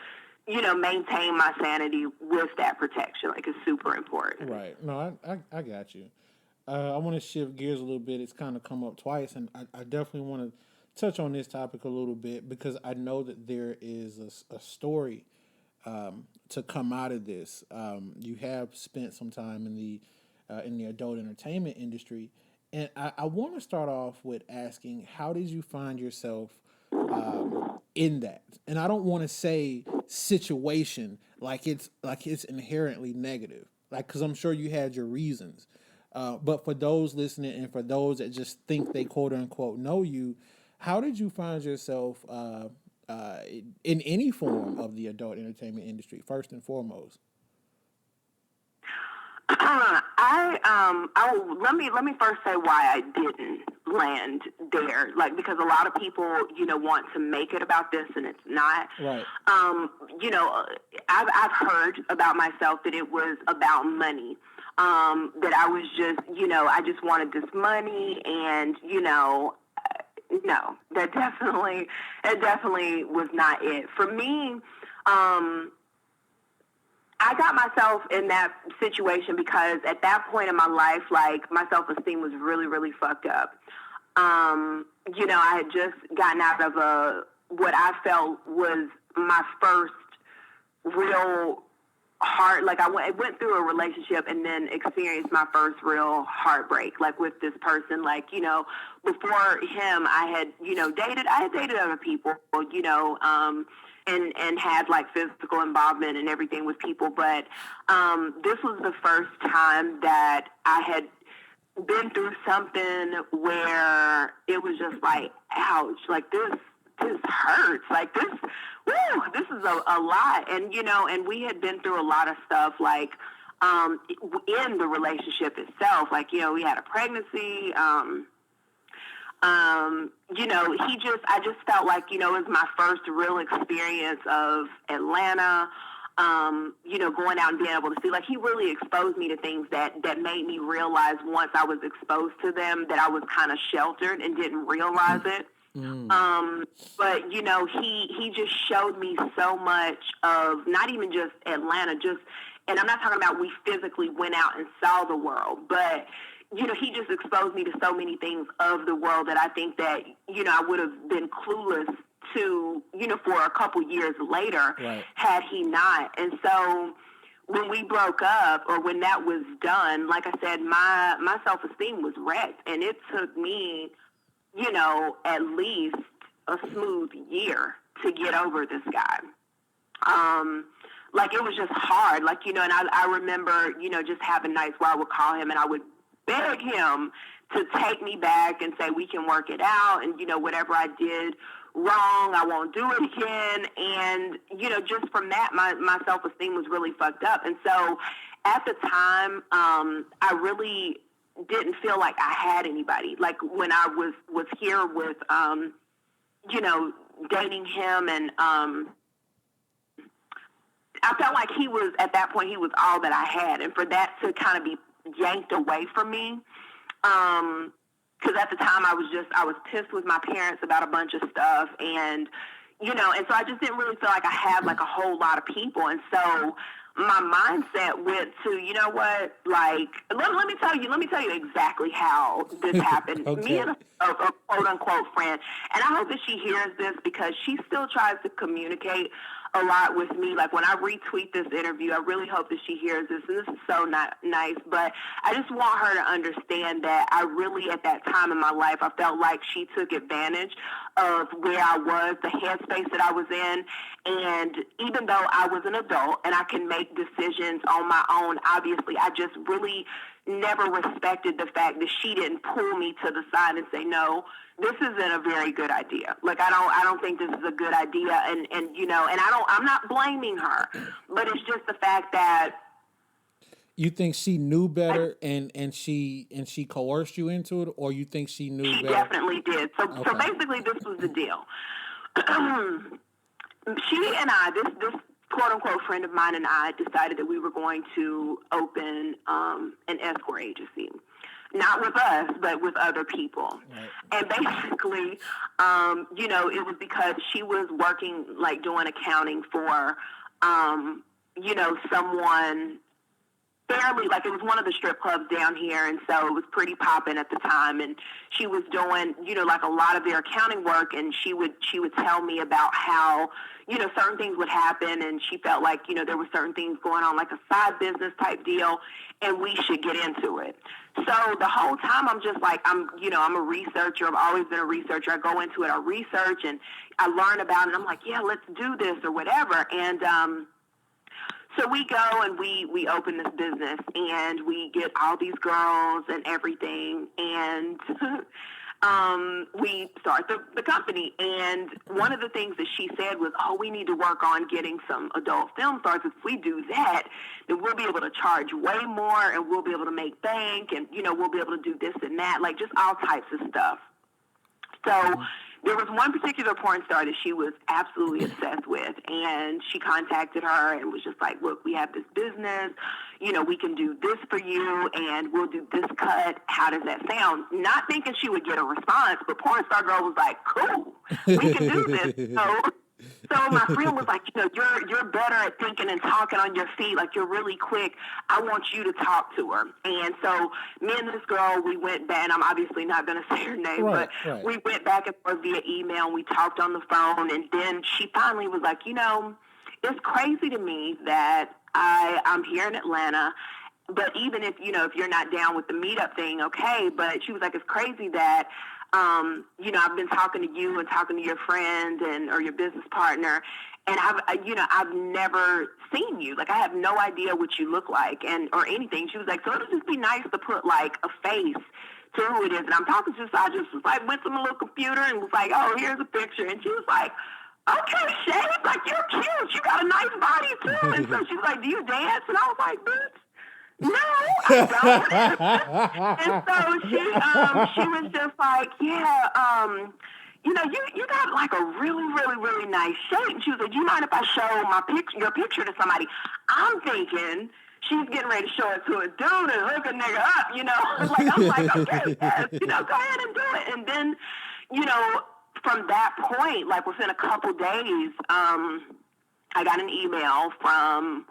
[SPEAKER 5] you know, maintain my sanity with that protection. Like, it's super important.
[SPEAKER 7] Right. No, I got you. I want to shift gears a little bit. It's kind of come up twice, and I definitely want to touch on this topic a little bit because I know that there is a story to come out of this. You have spent some time in the adult entertainment industry, and I want to start off with asking, how did you find yourself in that? And I don't want to say situation like it's inherently negative, like, because I'm sure you had your reasons. But for those listening and for those that just think they quote unquote know you, how did you find yourself in any form of the adult entertainment industry, first and foremost?
[SPEAKER 5] Let me first say why I didn't land there. Like, because a lot of people, you know, want to make it about this, and it's not.
[SPEAKER 7] Right.
[SPEAKER 5] You know, I've heard about myself that it was about money. That I was just, you know, I just wanted this money, and, you know, no, that definitely was not it. For me, I got myself in that situation because at that point in my life, like, my self-esteem was really, really fucked up. You know, I had just gotten out of what I felt was my first real like, I went through a relationship and then experienced my first real heartbreak, like, with this person. Like, you know, before him, I had dated other people, you know, and had, like, physical involvement and everything with people. But this was the first time that I had been through something where it was just like, ouch, like, this hurts. Like, this is a lot. And, you know, and we had been through a lot of stuff, like, in the relationship itself. Like, you know, we had a pregnancy, you know, I just felt like, you know, it was my first real experience of Atlanta, you know, going out and being able to see, like, he really exposed me to things that made me realize once I was exposed to them that I was kind of sheltered and didn't realize it. But, you know, he just showed me so much of not even just Atlanta, and I'm not talking about we physically went out and saw the world, but, he just exposed me to so many things of the world that I think that, I would have been clueless to, for a couple years later,
[SPEAKER 7] right,
[SPEAKER 5] had he not. And so when we broke up, or when that was done, like I said, my self-esteem was wrecked. And it took me, at least a smooth year to get over this guy. Like, it was just hard. Like, and I remember, just having nights where I would call him and I would beg him to take me back and say, we can work it out. And, whatever I did wrong, I won't do it again. And, just from that, my self-esteem was really fucked up. And so at the time, I really didn't feel like I had anybody. Like, when I was here with, dating him, and I felt like at that point, he was all that I had. And for that to kind of be yanked away from me, because at the time I was pissed with my parents about a bunch of stuff, and and so I just didn't really feel like I had like a whole lot of people. And so my mindset went to, like, let me tell you exactly how this happened.
[SPEAKER 7] Okay.
[SPEAKER 5] Me and a quote unquote friend, and I hope that she hears this, because she still tries to communicate a lot with me. Like, when I retweet this interview, I really hope that she hears this, and this is so not nice, but I just want her to understand that I really, at that time in my life, I felt like she took advantage of where I was, the headspace that I was in. And even though I was an adult and I can make decisions on my own, obviously, I just really never respected the fact that she didn't pull me to the side and say, no, this isn't a very good idea. Like, I don't think this is a good idea. And I'm not blaming her, but it's just the fact that.
[SPEAKER 7] You think she knew better and she coerced you into it, or you think she knew better?
[SPEAKER 5] She definitely did. So
[SPEAKER 7] Okay.
[SPEAKER 5] So basically, this was the deal. She and I, this quote unquote friend of mine and I, decided that we were going to open an escort agency. Not with us, but with other people.
[SPEAKER 7] Right.
[SPEAKER 5] And basically, it was because she was working, like, doing accounting for, someone fairly, like, it was one of the strip clubs down here, and so it was pretty popping at the time. And she was doing, like, a lot of their accounting work, and she would tell me about how, certain things would happen, and she felt like, there were certain things going on, like a side business type deal, and we should get into it. So the whole time I'm just like, I'm a researcher. I've always been a researcher. I go into it, I research, and I learn about it, and I'm like, yeah, let's do this or whatever. And so we go and we open this business, and we get all these girls and everything, and we start the company. And one of the things that she said was, we need to work on getting some adult film stars. If we do that, then we'll be able to charge way more, and we'll be able to make bank, and, we'll be able to do this and that, like, just all types of stuff. So there was one particular porn star that she was absolutely obsessed with, and she contacted her and was just like, look, we have this business, we can do this for you, and we'll do this cut. How does that sound? Not thinking she would get a response, but porn star girl was like, cool, we can do this. So my friend was like, you're better at thinking and talking on your feet. Like, you're really quick. I want you to talk to her. And so me and this girl, we went back, and I'm obviously not going to say her name,
[SPEAKER 7] right.
[SPEAKER 5] We went back and forth via email, and we talked on the phone. And then she finally was like, it's crazy to me that I'm here in Atlanta, but even if you're not down with the meetup thing, okay. But she was like, it's crazy that, I've been talking to you and talking to your friend or your business partner, and I've never seen you. Like, I have no idea what you look like or anything. She was like, so it'll just be nice to put, like, a face to who it is. And I'm talking to her, so I just was like, went to my little computer and was like, oh, here's a picture. And she was like, okay, Shay, like, you're cute. You got a nice body, too. And so she was like, do you dance? And I was like, bitch, no, I don't. And so she was just like, yeah, you got, like, a really, really, really nice shape. And she was like, do you mind if I show your picture to somebody? I'm thinking she's getting ready to show it to a dude and hook a nigga up, Like, I'm like, okay, yes, go ahead and do it. And then, from that point, like, within a couple days, I got an email from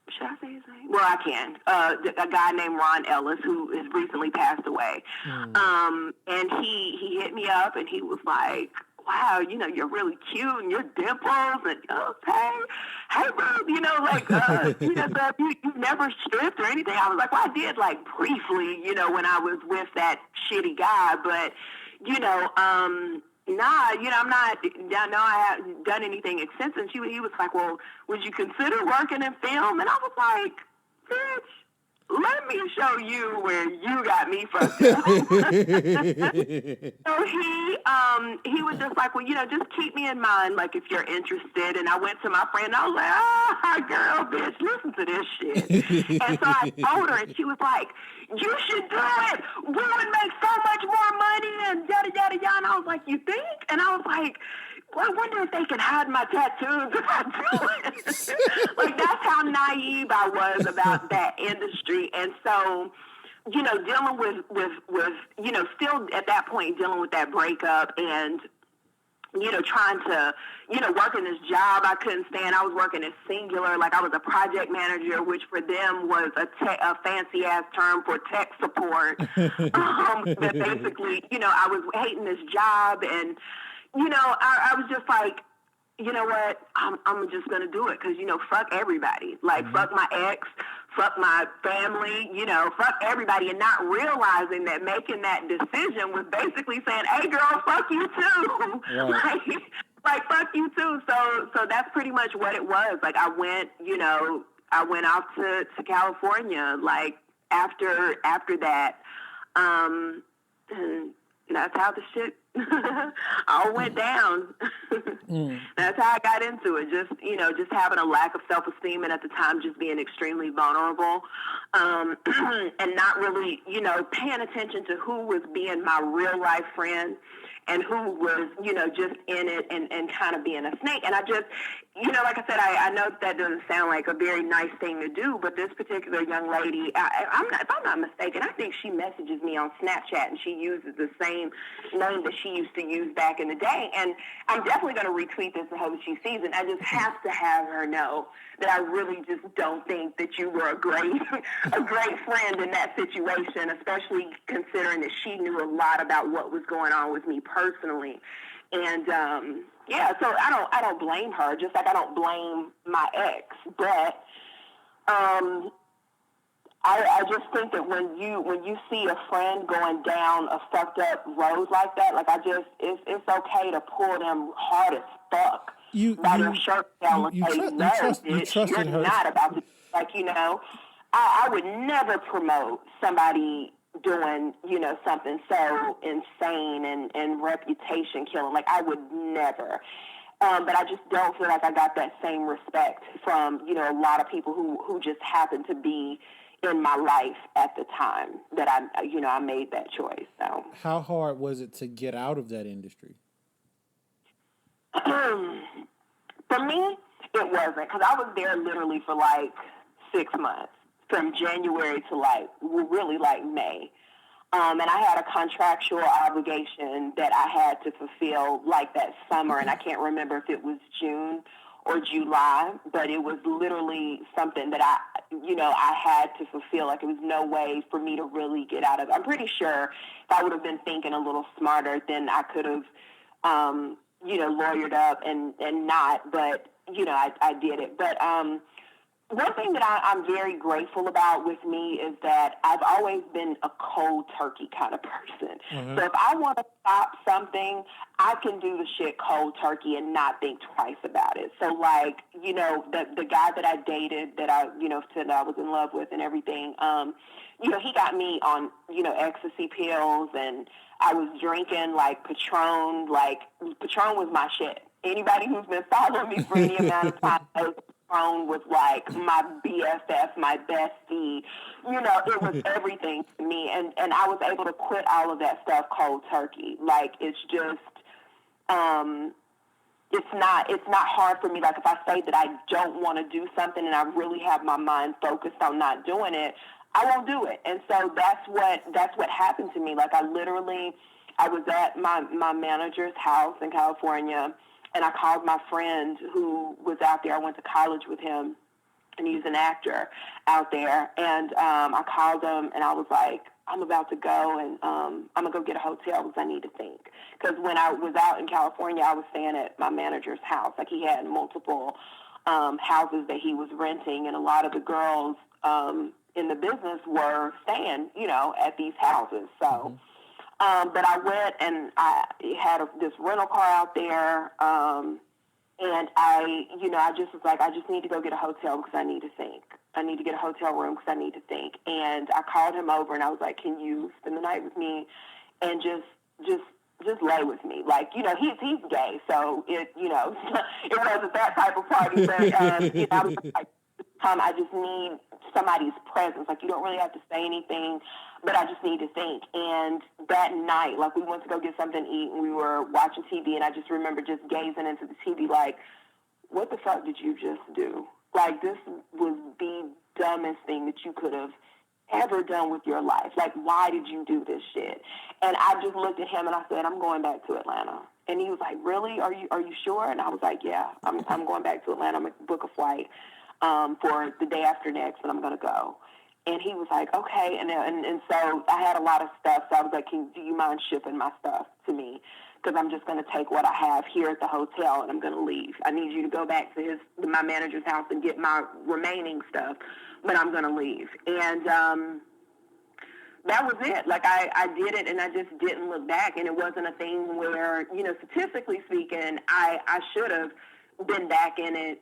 [SPEAKER 5] should I say his name? Well, I can. A guy named Ron Ellis, who has recently passed away. And he hit me up, and he was like, wow, you're really cute, and your dimples, and hey, bro, you never stripped or anything. I was like, well, I did, like, briefly, when I was with that shitty guy, but, I'm not, no, I haven't done anything extensive. He was like, well, would you consider working in film? And I was like, bitch, let me show you where you got me fucked up. So he was just like, well, just keep me in mind, like, if you're interested. And I went to my friend, and I was like, girl, bitch, listen to this shit. And so I told her, and she was like, you should do it. We would make so much more money, and yada, yada, yada. And I was like, you think? And I was like, well, I wonder if they can hide my tattoos if I do it. Like, that's how naive I was about that industry. And so, dealing with still at that point dealing with that breakup and, trying to, work in this job I couldn't stand. I was working at Singular, like I was a project manager, which for them was a fancy-ass term for tech support. That basically, I was hating this job, and, I was just like, you know what, I'm just going to do it because, fuck everybody. Like, fuck my ex, fuck my family, fuck everybody, and not realizing that making that decision was basically saying, hey, girl, fuck you too. Right. like, fuck you too. So that's pretty much what it was. Like, I went out to California, like, after that. And that's how the shit all went down. That's how I got into it. Just having a lack of self-esteem, and at the time just being extremely vulnerable, and not really, paying attention to who was being my real life friend and who was, just in it and kind of being a snake. And I just, like I said, I know that doesn't sound like a very nice thing to do, but this particular young lady, if I'm not mistaken, I think she messages me on Snapchat, and she uses the same name that she used to use back in the day. And I'm definitely going to retweet this and hope she sees it. I just have to have her know that I really just don't think that you were a great friend in that situation, especially considering that she knew a lot about what was going on with me personally. And so I don't blame her, just like I don't blame my ex. But I just think that when you see a friend going down a fucked up road like that, like it's okay to pull them hard as fuck by their shirt down and say, no, bitch, you're not about to, like, I would never promote somebody doing, something so insane and reputation killing. Like, I would never. But I just don't feel like I got that same respect from, a lot of people who just happened to be in my life at the time that I made that choice. So,
[SPEAKER 7] how hard was it to get out of that industry?
[SPEAKER 5] For me, it wasn't, because I was there literally for like 6 months, from January to really May. And I had a contractual obligation that I had to fulfill like that summer, and I can't remember if it was June or July, but it was literally something that I had to fulfill. Like, it was no way for me to really get out of it. I'm pretty sure if I would have been thinking a little smarter, then I could have, lawyered up and not, but, I did it. But one thing that I'm very grateful about with me is that I've always been a cold turkey kind of person. So if I want to stop something, I can do the shit cold turkey and not think twice about it. So, like, the guy that I dated, that I, said I was in love with and everything, he got me on, ecstasy pills, and I was drinking, like, Patron. Like, Patron was my shit. Anybody who's been following me for any amount of time knows Patron was like my BFF, my bestie. It was everything to me. And I was able to quit all of that stuff cold turkey. Like, it's just, it's not hard for me. Like, if I say that I don't want to do something and I really have my mind focused on not doing it, I won't do it. And so that's what happened to me. Like, I was at my manager's house in California, and I called my friend who was out there. I went to college with him, and he's an actor out there. And I called him, and I was like, I'm about to go, and I'm going to go get a hotel because I need to think. Because when I was out in California, I was staying at my manager's house. Like, he had multiple houses that he was renting, and a lot of the girls in the business were staying, at these houses. So, but I went, and I had this rental car out there, and I just was like, I just need to go get a hotel because I need to think. I need to get a hotel room because I need to think. And I called him over, and I was like, can you spend the night with me and just lay with me? Like, he's gay, so it wasn't that type of party. But, I was like, I just need somebody's presence. Like, you don't really have to say anything, but I just need to think. And that night, like, we went to go get something to eat, and we were watching TV, and I just remember just gazing into the TV like, what the fuck did you just do? Like, this was the dumbest thing that you could have ever done with your life. Like, why did you do this shit? And I just looked at him, and I said, I'm going back to Atlanta. And he was like, really? Are you sure? And I was like, yeah, I'm going back to Atlanta. I'm going to book a flight for the day after next, and I'm going to go. And he was like, okay. And so I had a lot of stuff, so I was like, do you mind shipping my stuff to me? Because I'm just going to take what I have here at the hotel, and I'm going to leave. I need you to go back to my manager's house and get my remaining stuff, but I'm going to leave. And that was it. Like, I did it, and I just didn't look back. And it wasn't a thing where, statistically speaking, I should have been back in it,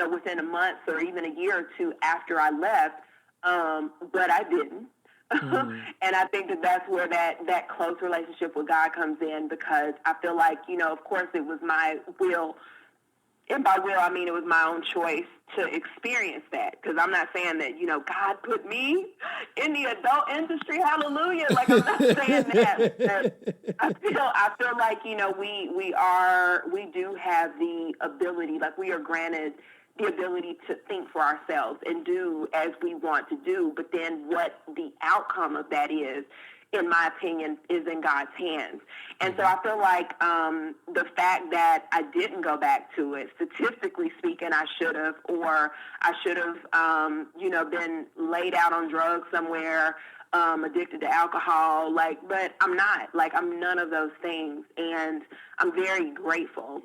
[SPEAKER 5] within a month or even a year or two after I left, but I didn't. And I think that's where that close relationship with God comes in, because I feel like, of course it was my will. And by will, I mean it was my own choice to experience that. Because I'm not saying that, God put me in the adult industry. Hallelujah. Like, I'm not saying that. But I feel like, we do have the ability, like, we are granted the ability to think for ourselves and do as we want to do. But then what the outcome of that is, in my opinion, is in God's hands. And so I feel like the fact that I didn't go back to it, statistically speaking, I should have, or I should have, been laid out on drugs somewhere, addicted to alcohol, but I'm not. Like, I'm none of those things. And I'm very grateful,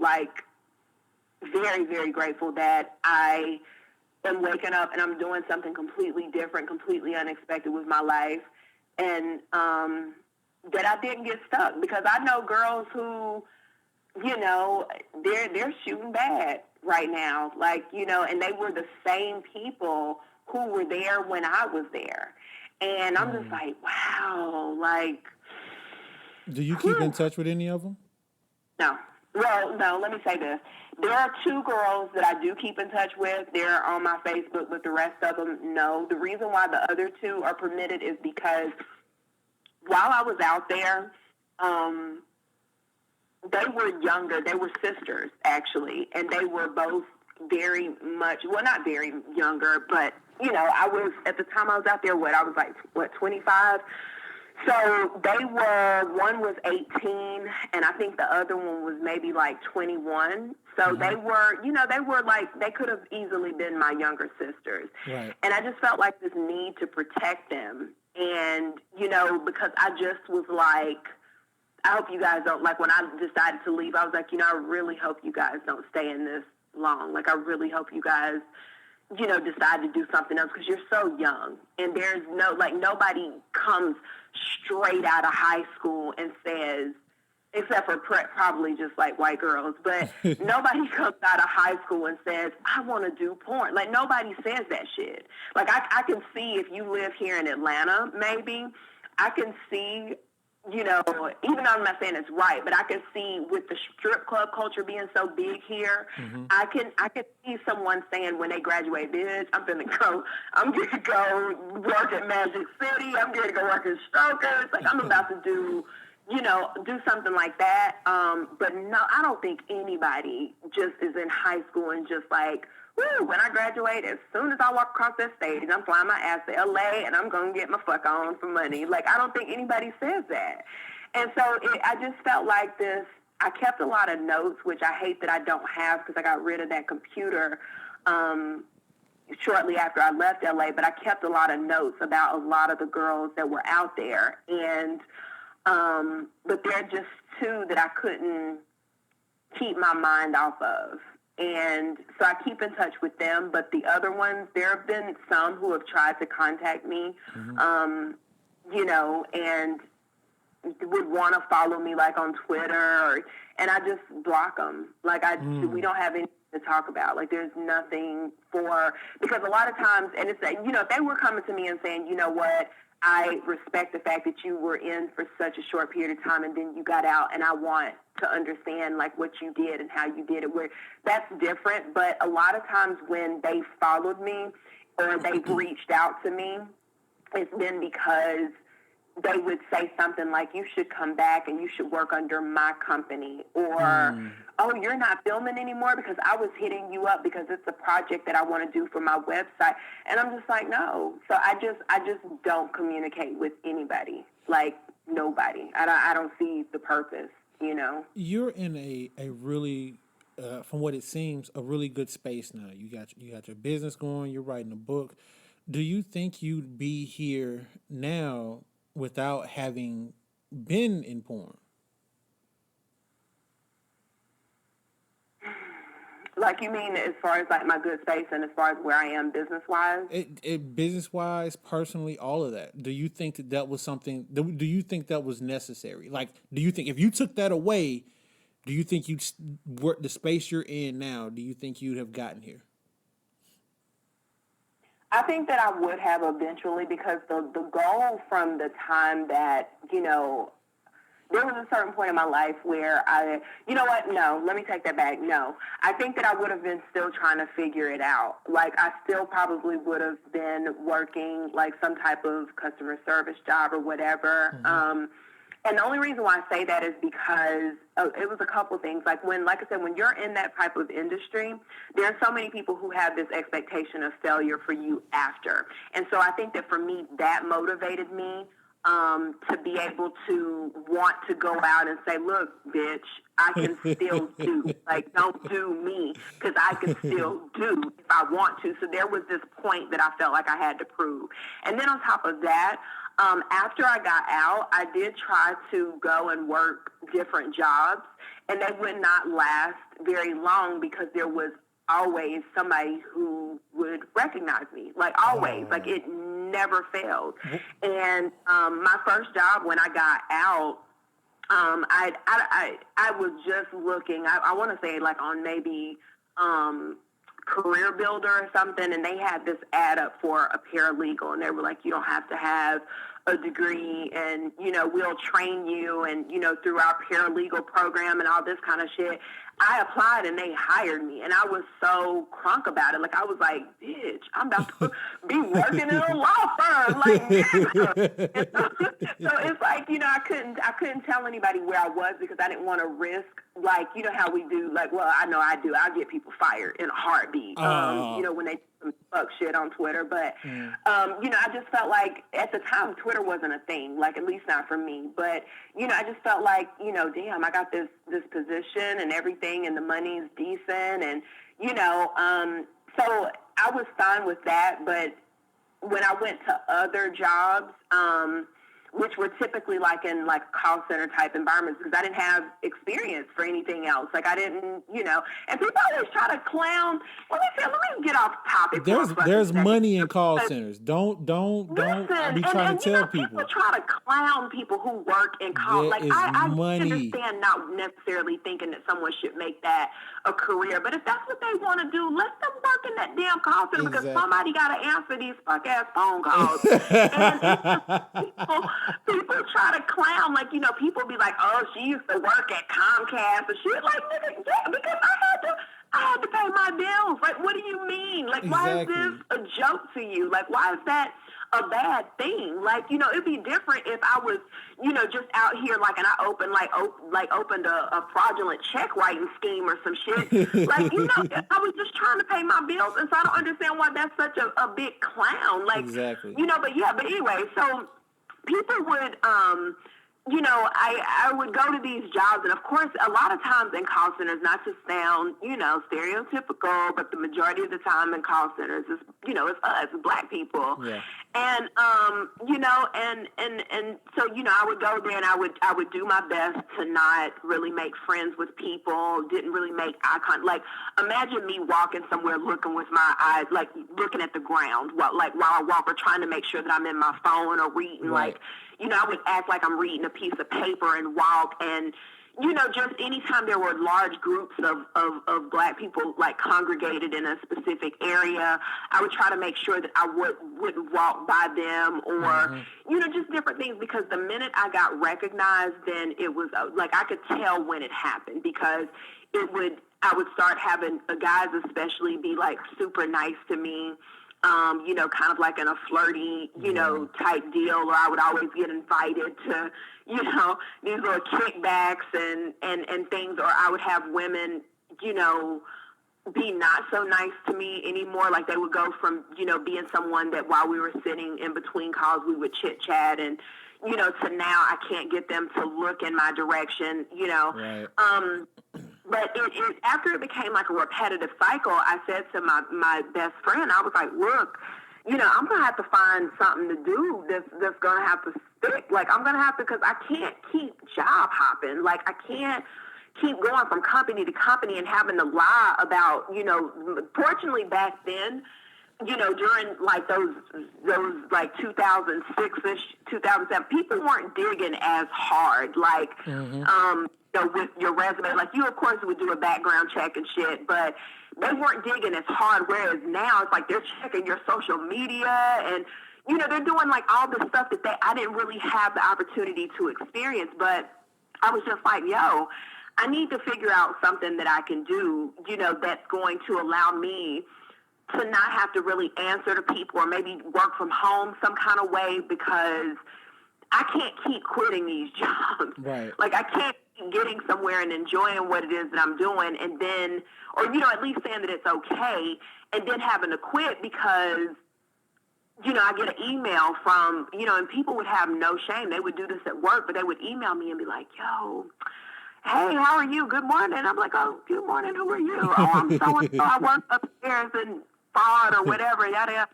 [SPEAKER 5] very, very grateful that I am waking up and I'm doing something completely different, completely unexpected with my life. And that I didn't get stuck, because I know girls who, they're shooting bad right now, and they were the same people who were there when I was there. And I'm just like, wow,
[SPEAKER 7] Do you keep in touch with any of them?
[SPEAKER 5] No. Well, no, let me say this. There are 2 girls that I do keep in touch with. They're on my Facebook, but the rest of them, no. The reason why the other 2 are permitted is because while I was out there, they were younger. They were sisters, actually, and they were both very much, well, not very younger, but, I was, at the time I was out there, I was 25? So one was 18, and I think the other one was maybe 21. So they were, they could have easily been my younger sisters.
[SPEAKER 7] Right.
[SPEAKER 5] And I just felt like this need to protect them. And, because I just was like, I hope you guys don't, when I decided to leave, I was like, I really hope you guys don't stay in this long. I really hope you guys, decide to do something else, because you're so young. And there's nobody comes straight out of high school and says, except for probably just white girls, but nobody comes out of high school and says, I want to do porn. Nobody says that shit. I can see, if you live here in Atlanta, maybe, I can see, even though I'm not saying it's right, but I can see, with the strip club culture being so big here, I can see someone saying when they graduate, bitch, I'm going to go work at Magic City. I'm going to go work at Strokers. I'm about to do something like that. But no, I don't think anybody just is in high school and just when I graduate, as soon as I walk across that stage, I'm flying my ass to LA and I'm going to get my fuck on for money. I don't think anybody says that. And so I just felt like this. I kept a lot of notes, which I hate that I don't have, because I got rid of that computer, shortly after I left LA, but I kept a lot of notes about a lot of the girls that were out there. And, but there are just two that I couldn't keep my mind off of. And so I keep in touch with them, but the other ones, there have been some who have tried to contact me, you know, and would want to follow me like on Twitter, and I just block them. Like we don't have anything to talk about. Like there's nothing because a lot of times, and it's like, you know, if they were coming to me and saying, you know what, I respect the fact that you were in for such a short period of time and then you got out, and I want to understand like what you did and how you did it, where that's different. But a lot of times when they followed me or they've reached out to me, it's been because they would say something like, you should come back and you should work under my company, or, oh, you're not filming anymore because I was hitting you up because it's a project that I want to do for my website. And I'm just like, no. So I just don't communicate with anybody, like nobody. I don't see the purpose, you know.
[SPEAKER 7] You're in a really, from what it seems, a really good space now. You got your business going, you're writing a book. Do you think you'd be here now without having been in porn?
[SPEAKER 5] Like, you mean as far as like my good space and as far as where I am business-wise?
[SPEAKER 7] Business-wise, personally, all of that. Do you think that was something, do you think that was necessary? Like, do you think if you took that away, do you think you'd work the space you're in now, do you think you'd have gotten here?
[SPEAKER 5] I think that I would have eventually, because the goal from the time that, you know, there was a certain point in my life where you know what, no, let me take that back. No, I think that I would have been still trying to figure it out. Like, I still probably would have been working like some type of customer service job or whatever. And the only reason why I say that is because it was a couple things. Like I said, when you're in that type of industry, there are so many people who have this expectation of failure for you after. And so I think that for me, that motivated me to be able to want to go out and say, look, bitch, I can still do. Like, don't do me, because I can still do if I want to. So there was this point that I felt like I had to prove. And then on top of that, after I got out, I did try to go and work different jobs, and they would not last very long because there was always somebody who would recognize me. Like, always. Like, it never failed. And my first job when I got out, I was just looking, I want to say like on maybe Career Builder or something, and they had this ad up for a paralegal, and they were like, you don't have to have a degree, and, you know, we'll train you, and, you know, through our paralegal program and all this kind of shit. I applied and they hired me, and I was so crunk about it. Like, I was like, bitch, I'm about to be working in a law firm. Like, yeah. So it's like, you know, I couldn't tell anybody where I was because I didn't want to risk, like, you know how we do, like, well, I know I do. I'll get people fired in a heartbeat, you know, when they do some fuck shit on Twitter. But, you know, I just felt like at the time Twitter wasn't a thing, like, at least not for me. But, you know, I just felt like, you know, damn, I got this position and everything, and the money's decent, and, you know, so I was fine with that. But when I went to other jobs, which were typically like in like call center type environments, because I didn't have experience for anything else. Like, I didn't, you know, and people always try to clown. Let me get off topic.
[SPEAKER 7] There's money in call centers. Don't
[SPEAKER 5] listen,
[SPEAKER 7] be trying to tell people.
[SPEAKER 5] People try to clown people who work in call.
[SPEAKER 7] There
[SPEAKER 5] like,
[SPEAKER 7] is
[SPEAKER 5] I
[SPEAKER 7] money.
[SPEAKER 5] understand not necessarily thinking that someone should make that a career, but if that's what they want to do, let them work in that damn call center, because somebody got to answer these fuck ass phone calls. And people try to clown, like, you know, people be like, oh, she used to work at Comcast and shit. Like, nigga, yeah, because I had to pay my bills. Like, what do you mean? Like, why is this a joke to you? Like, why is that a bad thing? Like, you know, it'd be different if I was, you know, just out here, like, and I opened a fraudulent check writing scheme or some shit. Like, you know, I was just trying to pay my bills, and so I don't understand why that's such a big clown. Like, you know, but anyway, so people would, I would go to these jobs, and of course, a lot of times in call centers, not to sound, stereotypical, but the majority of the time in call centers is, it's us, Black people.
[SPEAKER 7] Yeah.
[SPEAKER 5] And, and so, I would go there and I would do my best to not really make friends with people, didn't really make eye contact. Like, imagine me walking somewhere looking with my eyes, like looking at the ground while I walk, or trying to make sure that I'm in my phone or reading,
[SPEAKER 7] right.
[SPEAKER 5] I would act like I'm reading a piece of paper and walk. And, just anytime there were large groups of Black people, like, congregated in a specific area, I would try to make sure that I wouldn't walk by them or, just different things. Because the minute I got recognized, then it was, like, I could tell when it happened, because I would start having guys especially be, like, super nice to me. Kind of like in a flirty, type deal, or I would always get invited to, these little kickbacks and things, or I would have women, be not so nice to me anymore. Like, they would go from, being someone that while we were sitting in between calls, we would chit chat, and, to now I can't get them to look in my direction,
[SPEAKER 7] Right.
[SPEAKER 5] But after it became like a repetitive cycle, I said to my best friend, I was like, look, I'm going to have to find something to do that's going to have to stick. Like, I'm going to have to, because I can't keep job hopping. Like, I can't keep going from company to company and having to lie about, fortunately back then, during like those like 2006-ish, 2007, people weren't digging as hard. Like, with your resume, like, you of course would do a background check and shit, but they weren't digging as hard. Whereas now it's like they're checking your social media, and they're doing like all the stuff that I didn't really have the opportunity to experience. But I was just like, yo, I need to figure out something that I can do, that's going to allow me to not have to really answer to people, or maybe work from home some kind of way, because I can't keep quitting these jobs.
[SPEAKER 7] Right.
[SPEAKER 5] Like, I can't keep getting somewhere and enjoying what it is that I'm doing, and then, or, at least saying that it's okay, and then having to quit because, I get an email from, and people would have no shame. They would do this at work, but they would email me and be like, yo, hey, how are you? Good morning. I'm like, oh, good morning. Who are you? Oh, I'm so-and-so. I work upstairs in Ford or whatever, yada, yada.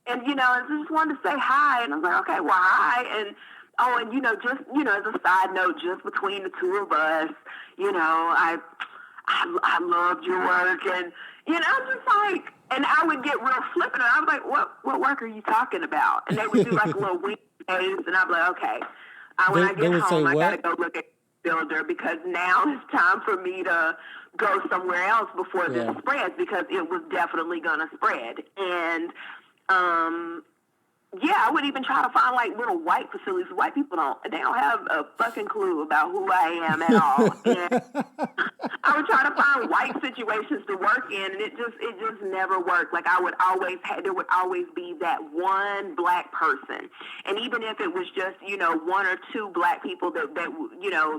[SPEAKER 5] And, I just wanted to say hi. And I was like, okay, well, hi. And, just, as a side note, just between the two of us, I loved your work. And, just like, and I would get real flippant. And I was like, what work are you talking about? And they would do like a little wink face. And I'd be like, okay. When I get home, I got to go look at Builder, because now it's time for me to go somewhere else before this spreads, because it was definitely going to spread. And, I would even try to find like little white facilities. White people they don't have a fucking clue about who I am at all. And I would try to find white situations to work in, and it just never worked. Like, there would always be that one Black person. And even if it was just, one or two Black people that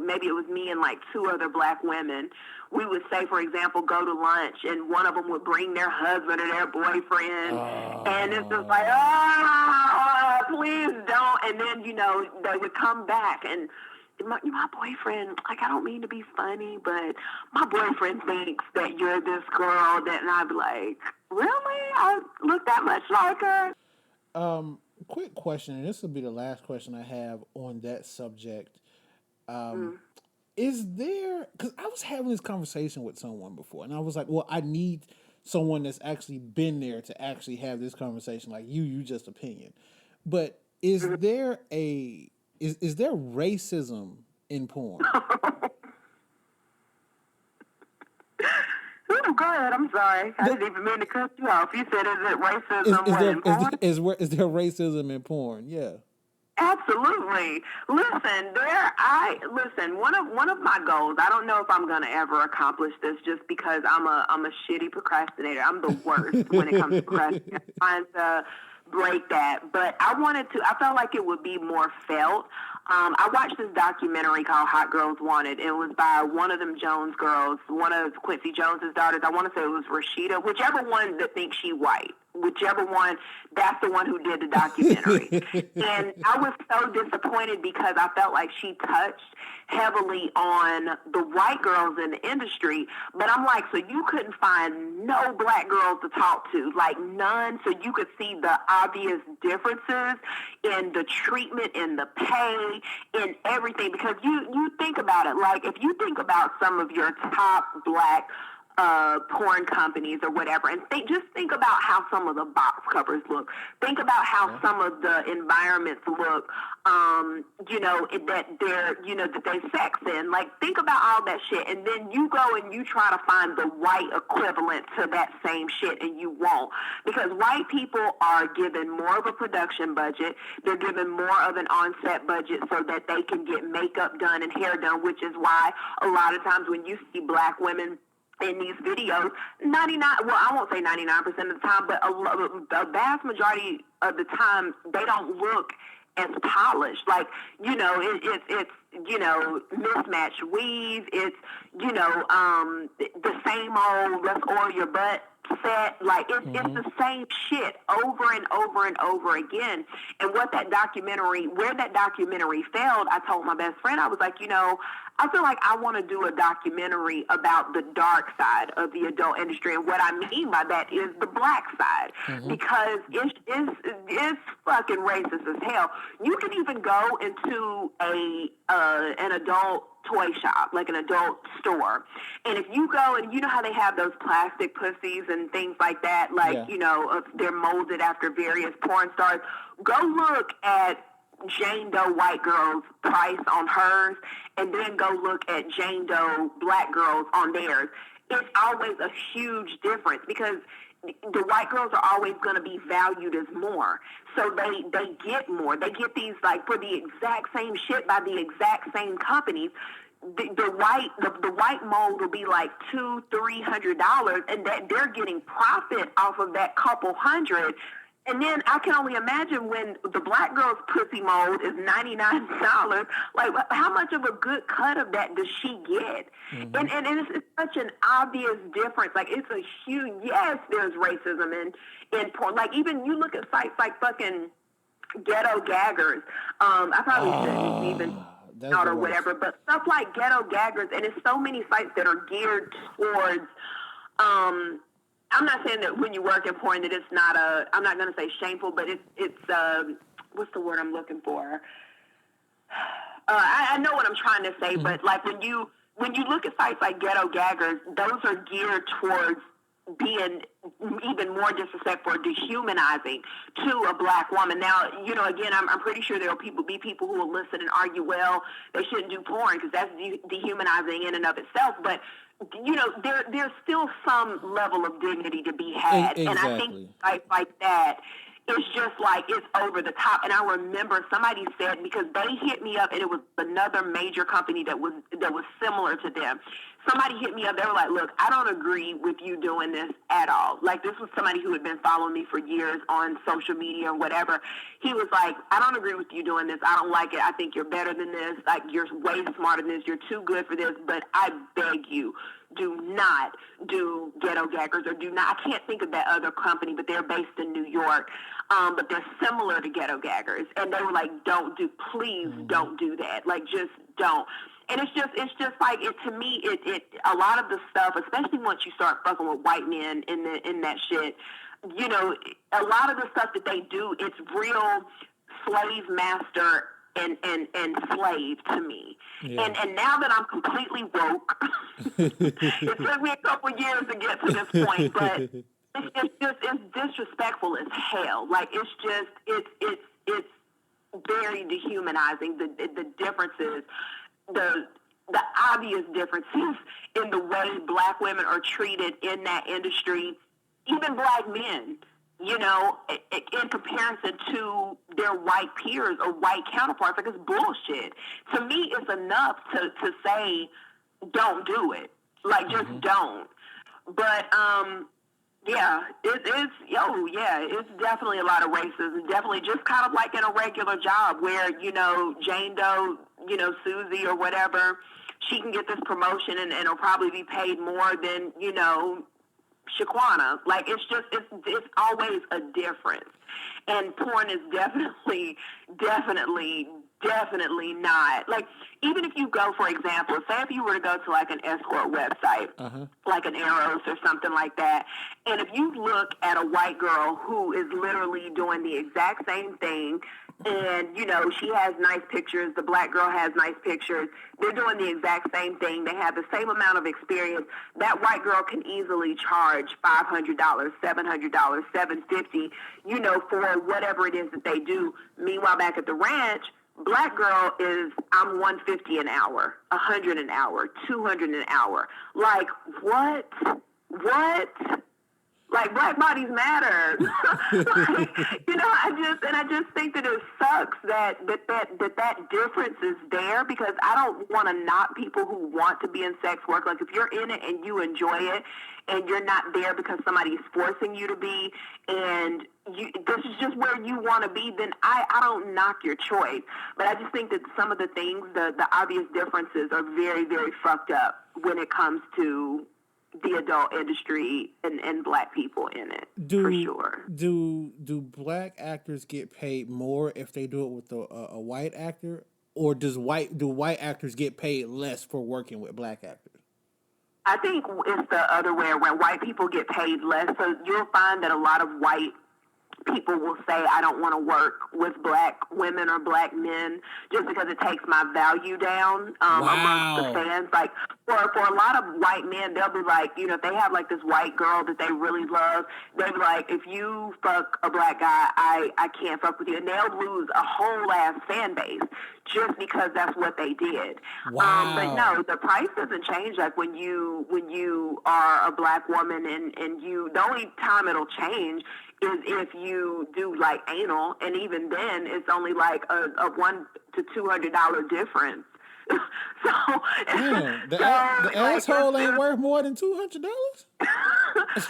[SPEAKER 5] maybe it was me and like two other Black women, we would say, for example, go to lunch, and one of them would bring their husband or their boyfriend, and it's just like, please don't. And then, they would come back, and my boyfriend, like, I don't mean to be funny, but my boyfriend thinks that you're this girl, and I'd be like, really? I look that much like her?
[SPEAKER 7] Quick question, and this will be the last question I have on that subject. Is there, because I was having this conversation with someone before, and I was like, well, I need someone that's actually been there to actually have this conversation. Like, you just opinion. But is there is there racism in porn?
[SPEAKER 5] Go ahead, I'm sorry. I didn't even mean to cut you off. You said, is it racism in porn?
[SPEAKER 7] Is there racism in porn? Yeah.
[SPEAKER 5] Absolutely. Listen, one of my goals, I don't know if I'm going to ever accomplish this, just because I'm a shitty procrastinator. I'm the worst when it comes to procrastinating. I'm trying to break that. But I felt like it would be more felt. I watched this documentary called Hot Girls Wanted. It was by one of them Jones girls, one of Quincy Jones's daughters. I want to say it was Rashida, whichever one that thinks she white. whichever one, that's the one who did the documentary. And I was so disappointed because I felt like she touched heavily on the white girls in the industry. But I'm like, so you couldn't find no black girls to talk to, like none. So you could see the obvious differences in the treatment, in the pay, in everything. Because you think about it, like if you think about some of your top black porn companies or whatever, and just think about how some of the box covers look. Think about how some of the environments look, that that they sex in. Like, think about all that shit, and then you go and you try to find the white equivalent to that same shit, and you won't. Because white people are given more of a production budget. They're given more of an on-set budget so that they can get makeup done and hair done, which is why a lot of times when you see black women in these videos, I won't say 99% of the time, but a vast majority of the time, they don't look as polished. Like, it's mismatched weave. It's, the same old let's oil your butt set. Like, it's the same shit over and over and over again. And where that documentary failed, I told my best friend, I was like, I feel like I want to do a documentary about the dark side of the adult industry. And what I mean by that is the black side. Because it's fucking racist as hell. You can even go into an adult toy shop, like an adult store. And if you go and you know how they have those plastic pussies and things like that, like, they're molded after various porn stars, go look at Jane Doe white girls' price on hers, and then go look at Jane Doe black girls on theirs. It's always a huge difference because the white girls are always going to be valued as more. So they get more. They get these, like, for the exact same shit by the exact same companies. The white mold will be like $200-$300, and that they're getting profit off of that couple hundred. And then I can only imagine when the black girl's pussy mold is $99, like how much of a good cut of that does she get? And it's such an obvious difference. Like, it's a huge, yes, there's racism in porn. Like, even you look at sites like fucking Ghetto Gaggers. I probably shouldn't even out or whatever, but stuff like Ghetto Gaggers, and it's so many sites that are geared towards, I'm not saying that when you work in porn that it's not I'm not going to say shameful, but it's what's the word I'm looking for? I know what I'm trying to say, but like when you look at sites like Ghetto Gaggers, those are geared towards being even more disrespectful or dehumanizing to a black woman. Now, again, I'm pretty sure there will be people who will listen and argue, well, they shouldn't do porn because that's dehumanizing in and of itself. But there's still some level of dignity to be had.
[SPEAKER 7] Exactly.
[SPEAKER 5] And I think sites like that, it's just like it's over the top. And I remember somebody said, because they hit me up, and it was another major company that was similar to them. Somebody hit me up. They were like, look, I don't agree with you doing this at all. Like, this was somebody who had been following me for years on social media or whatever. He was like, I don't agree with you doing this. I don't like it. I think you're better than this. Like, you're way smarter than this. You're too good for this. But I beg you, do not do Ghetto Gaggers, or do not. I can't think of that other company, but they're based in New York. But they're similar to Ghetto Gaggers. And they were like, please don't do that. Like, just don't. And it's just like, to me, a lot of the stuff, especially once you start fucking with white men in that shit, a lot of the stuff that they do, it's real slave master and slave to me. Yeah. And now that I'm completely woke, it took me a couple years to get to this point, but it's disrespectful as hell. Like, it's very dehumanizing. The differences, the obvious differences in the way black women are treated in that industry, even black men, in comparison to their white peers or white counterparts. Like, it's bullshit. To me, it's enough to say, don't do it. Like, just don't. But, it's definitely a lot of racism. Definitely just kind of like in a regular job where, Jane Doe, Susie or whatever, she can get this promotion and it'll probably be paid more than, Shaquana. Like, it's always a difference. And porn is definitely not. Like, even if you go, for example, say if you were to go to like an escort website, like an Eros or something like that, and if you look at a white girl who is literally doing the exact same thing, and, you know, she has nice pictures, the black girl has nice pictures, they're doing the exact same thing, they have the same amount of experience, that white girl can easily charge $500, $700, $750, you know, for whatever it is that they do. Meanwhile, back at the ranch, black girl is, I'm $150 an hour, $100 an hour, $200 an hour. Like, what? Like, black bodies matter. Like, you know, I just think that it sucks that difference is there, because I don't want to knock people who want to be in sex work. Like, if you're in it and you enjoy it and you're not there because somebody's forcing you to be, and this is just where you want to be, then I don't knock your choice. But I just think that some of the things, the obvious differences are very, very fucked up when it comes to the adult industry and black people in it, for sure.
[SPEAKER 7] Do black actors get paid more if they do it with a white actor, or do white actors get paid less for working with black actors?
[SPEAKER 5] I think it's the other way around. White people get paid less, so you'll find that a lot of white people will say, I don't want to work with black women or black men just because it takes my value down amongst the fans. Like, for a lot of white men, they'll be like, you know, if they have like this white girl that they really love, they'll be like, if you fuck a black guy, I can't fuck with you. And they'll lose a whole ass fan base just because that's what they did.
[SPEAKER 7] Wow.
[SPEAKER 5] But no, the price doesn't change. Like, when you are a black woman and you, the only time it'll change is if you do like anal, and even then it's only like a $100 to $200 difference.
[SPEAKER 7] The asshole ain't worth more than $200?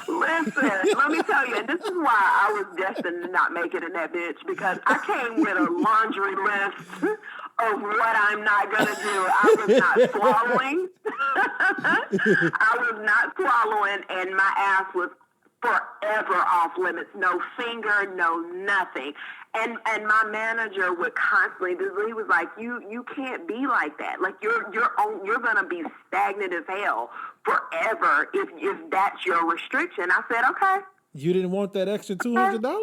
[SPEAKER 5] Listen, let me tell you, and this is why I was destined to not make it in that bitch, because I came with a laundry list of what I'm not going to do. I was not swallowing. And my ass was forever off limits. No finger, no nothing. And my manager would constantly, he was like, you can't be like that. Like, you're going to be stagnant as hell forever if that's your restriction. I said, okay.
[SPEAKER 7] You didn't want that extra $200?
[SPEAKER 5] I'm good.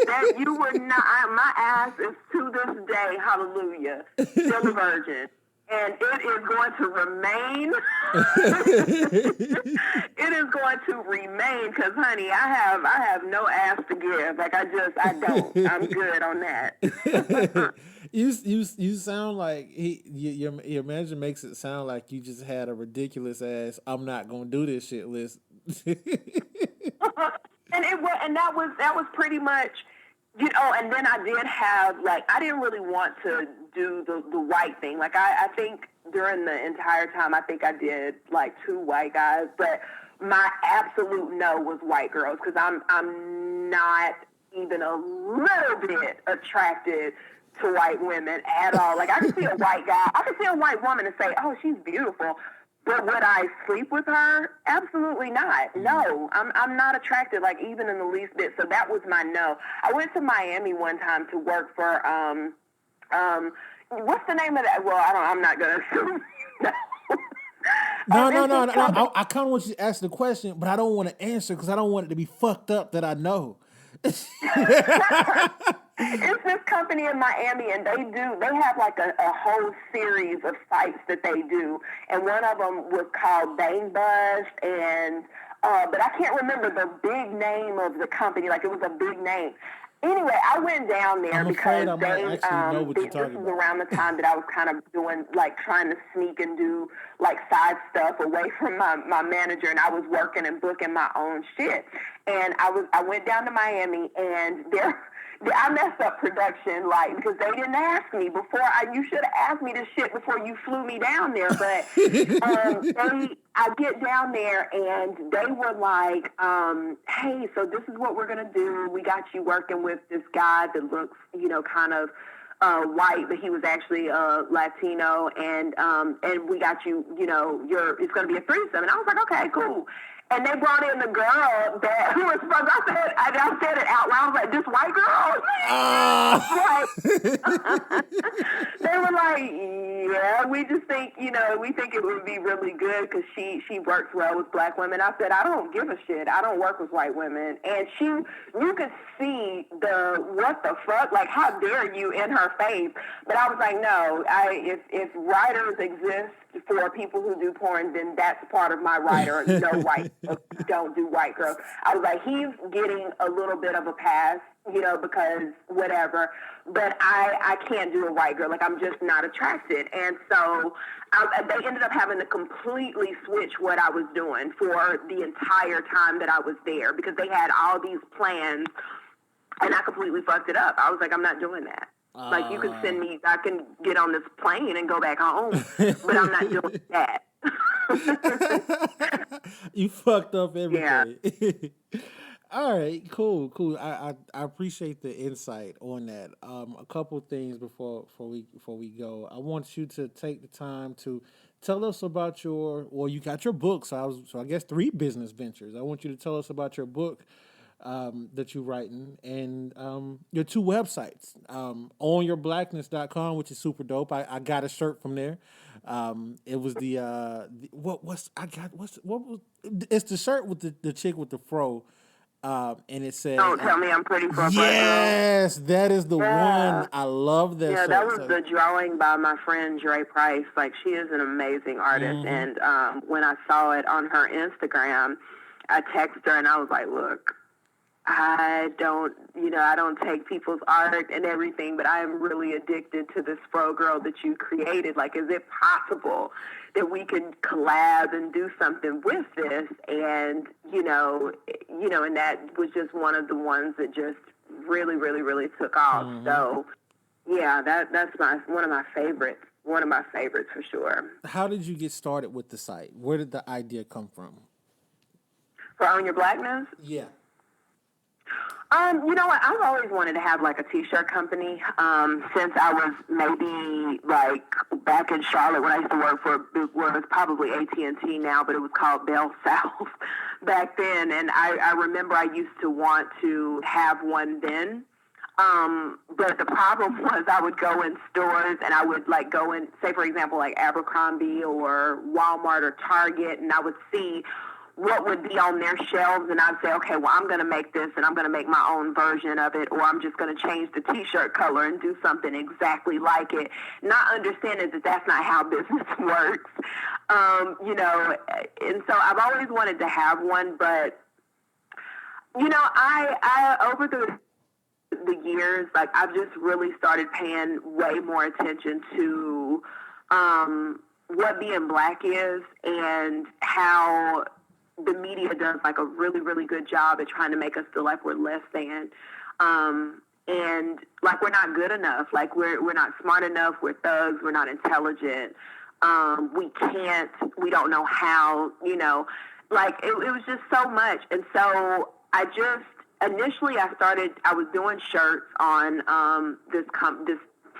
[SPEAKER 5] That you would not. My ass is to this day, hallelujah, still a virgin. And it is going to remain. It is going to remain, because, honey, I have no ass to give. Like, I don't. I'm good on that.
[SPEAKER 7] You sound like your manager makes it sound like you just had a ridiculous ass, I'm not gonna do this shit list.
[SPEAKER 5] And that was pretty much, you know. And then I did have, like, I didn't really want to do the white thing. Like, I think during the entire time, I think I did like 2 white guys, but my absolute no was white girls, because I'm not even a little bit attracted to white women at all. Like, I can see a white guy, I can see a white woman and say, oh, she's beautiful. But would I sleep with her? Absolutely not. No, I'm not attracted, like, even in the least bit. So that was my no. I went to Miami one time to work for what's the name of that? Well, I'm not gonna assume.
[SPEAKER 7] No. I kind of want you to ask the question, but I don't want to answer because I don't want it to be fucked up that I know.
[SPEAKER 5] It's this company in Miami, and they have like a whole series of sites that they do, and one of them was called Bang Bust, and but I can't remember the big name of the company. Like, it was a big name. Anyway, I went down there because this was around the time that I was kind of doing, like, trying to sneak and do, like, side stuff away from my manager, and I was working and booking my own shit. And I went down to Miami, and I messed up production, like, because they didn't ask me before. You should have asked me this shit before you flew me down there. But I get down there, and they were like, hey, so this is what we're going to do. We got you working with this guy that looks, you know, kind of white, but he was actually Latino, and we got you, it's going to be a threesome. And I was like, okay, cool. And they brought in the girl that was from, I said it out loud. I was like, this white girl? They were like, yeah, we just think, we think it would be really good because she works well with black women. I said, I don't give a shit. I don't work with white women. And you could see what the fuck, like, how dare you in her face. But I was like, no, if writers exist for people who do porn, then that's part of my writer. No white, don't do white girls. I was like, he's getting a little bit of a pass, because whatever. But I can't do a white girl. Like, I'm just not attracted. And so they ended up having to completely switch what I was doing for the entire time that I was there because they had all these plans, and I completely fucked it up. I was like, I'm not doing that. Like, you can send me, I can get on this plane and go back home, but I'm not doing that.
[SPEAKER 7] You fucked up everything.
[SPEAKER 5] Yeah.
[SPEAKER 7] All right, cool. I appreciate the insight on that. A couple things before we go. I want you to take the time to tell us about you got your book. So I guess 3 business ventures. I want you to tell us about your book that you're writing and your 2 websites. OwnYourBlackness.com, which is super dope. I got a shirt from there. It was it's the shirt with the chick with the fro. And it says,
[SPEAKER 5] "Don't tell me I'm pretty for a
[SPEAKER 7] yes, that is the one. I love that.
[SPEAKER 5] Yeah, that was the drawing by my friend Dre Price. Like, she is an amazing artist. Mm-hmm. And when I saw it on her Instagram, I texted her and I was like, look, I don't take people's art and everything, but I am really addicted to this fro girl that you created. Like, is it possible that we could collab and do something with this? And, and that was just one of the ones that just really, really, really took off. Mm-hmm. So, yeah, that's one of my favorites for sure.
[SPEAKER 7] How did you get started with the site? Where did the idea come from?
[SPEAKER 5] For Own Your Blackness?
[SPEAKER 7] Yeah.
[SPEAKER 5] You know what? I've always wanted to have like a t-shirt company since I was maybe like back in Charlotte when I used to work for, well, it's probably AT&T now, but it was called Bell South back then. And I remember I used to want to have one then. But the problem was I would go in stores and I would like go in, say for example, like Abercrombie or Walmart or Target, and I would see what would be on their shelves, and I'd say, okay, well, I'm going to make this, and I'm going to make my own version of it, or I'm just going to change the T-shirt color and do something exactly like it, not understanding that that's not how business works, and so I've always wanted to have one, but, I over the years, like, I've just really started paying way more attention to what being Black is and how the media does like a really, really good job at trying to make us feel like we're less than, and like we're not good enough, like we're not smart enough, we're thugs, we're not intelligent, we don't know how, like it was just so much. And so initially I was doing shirts on this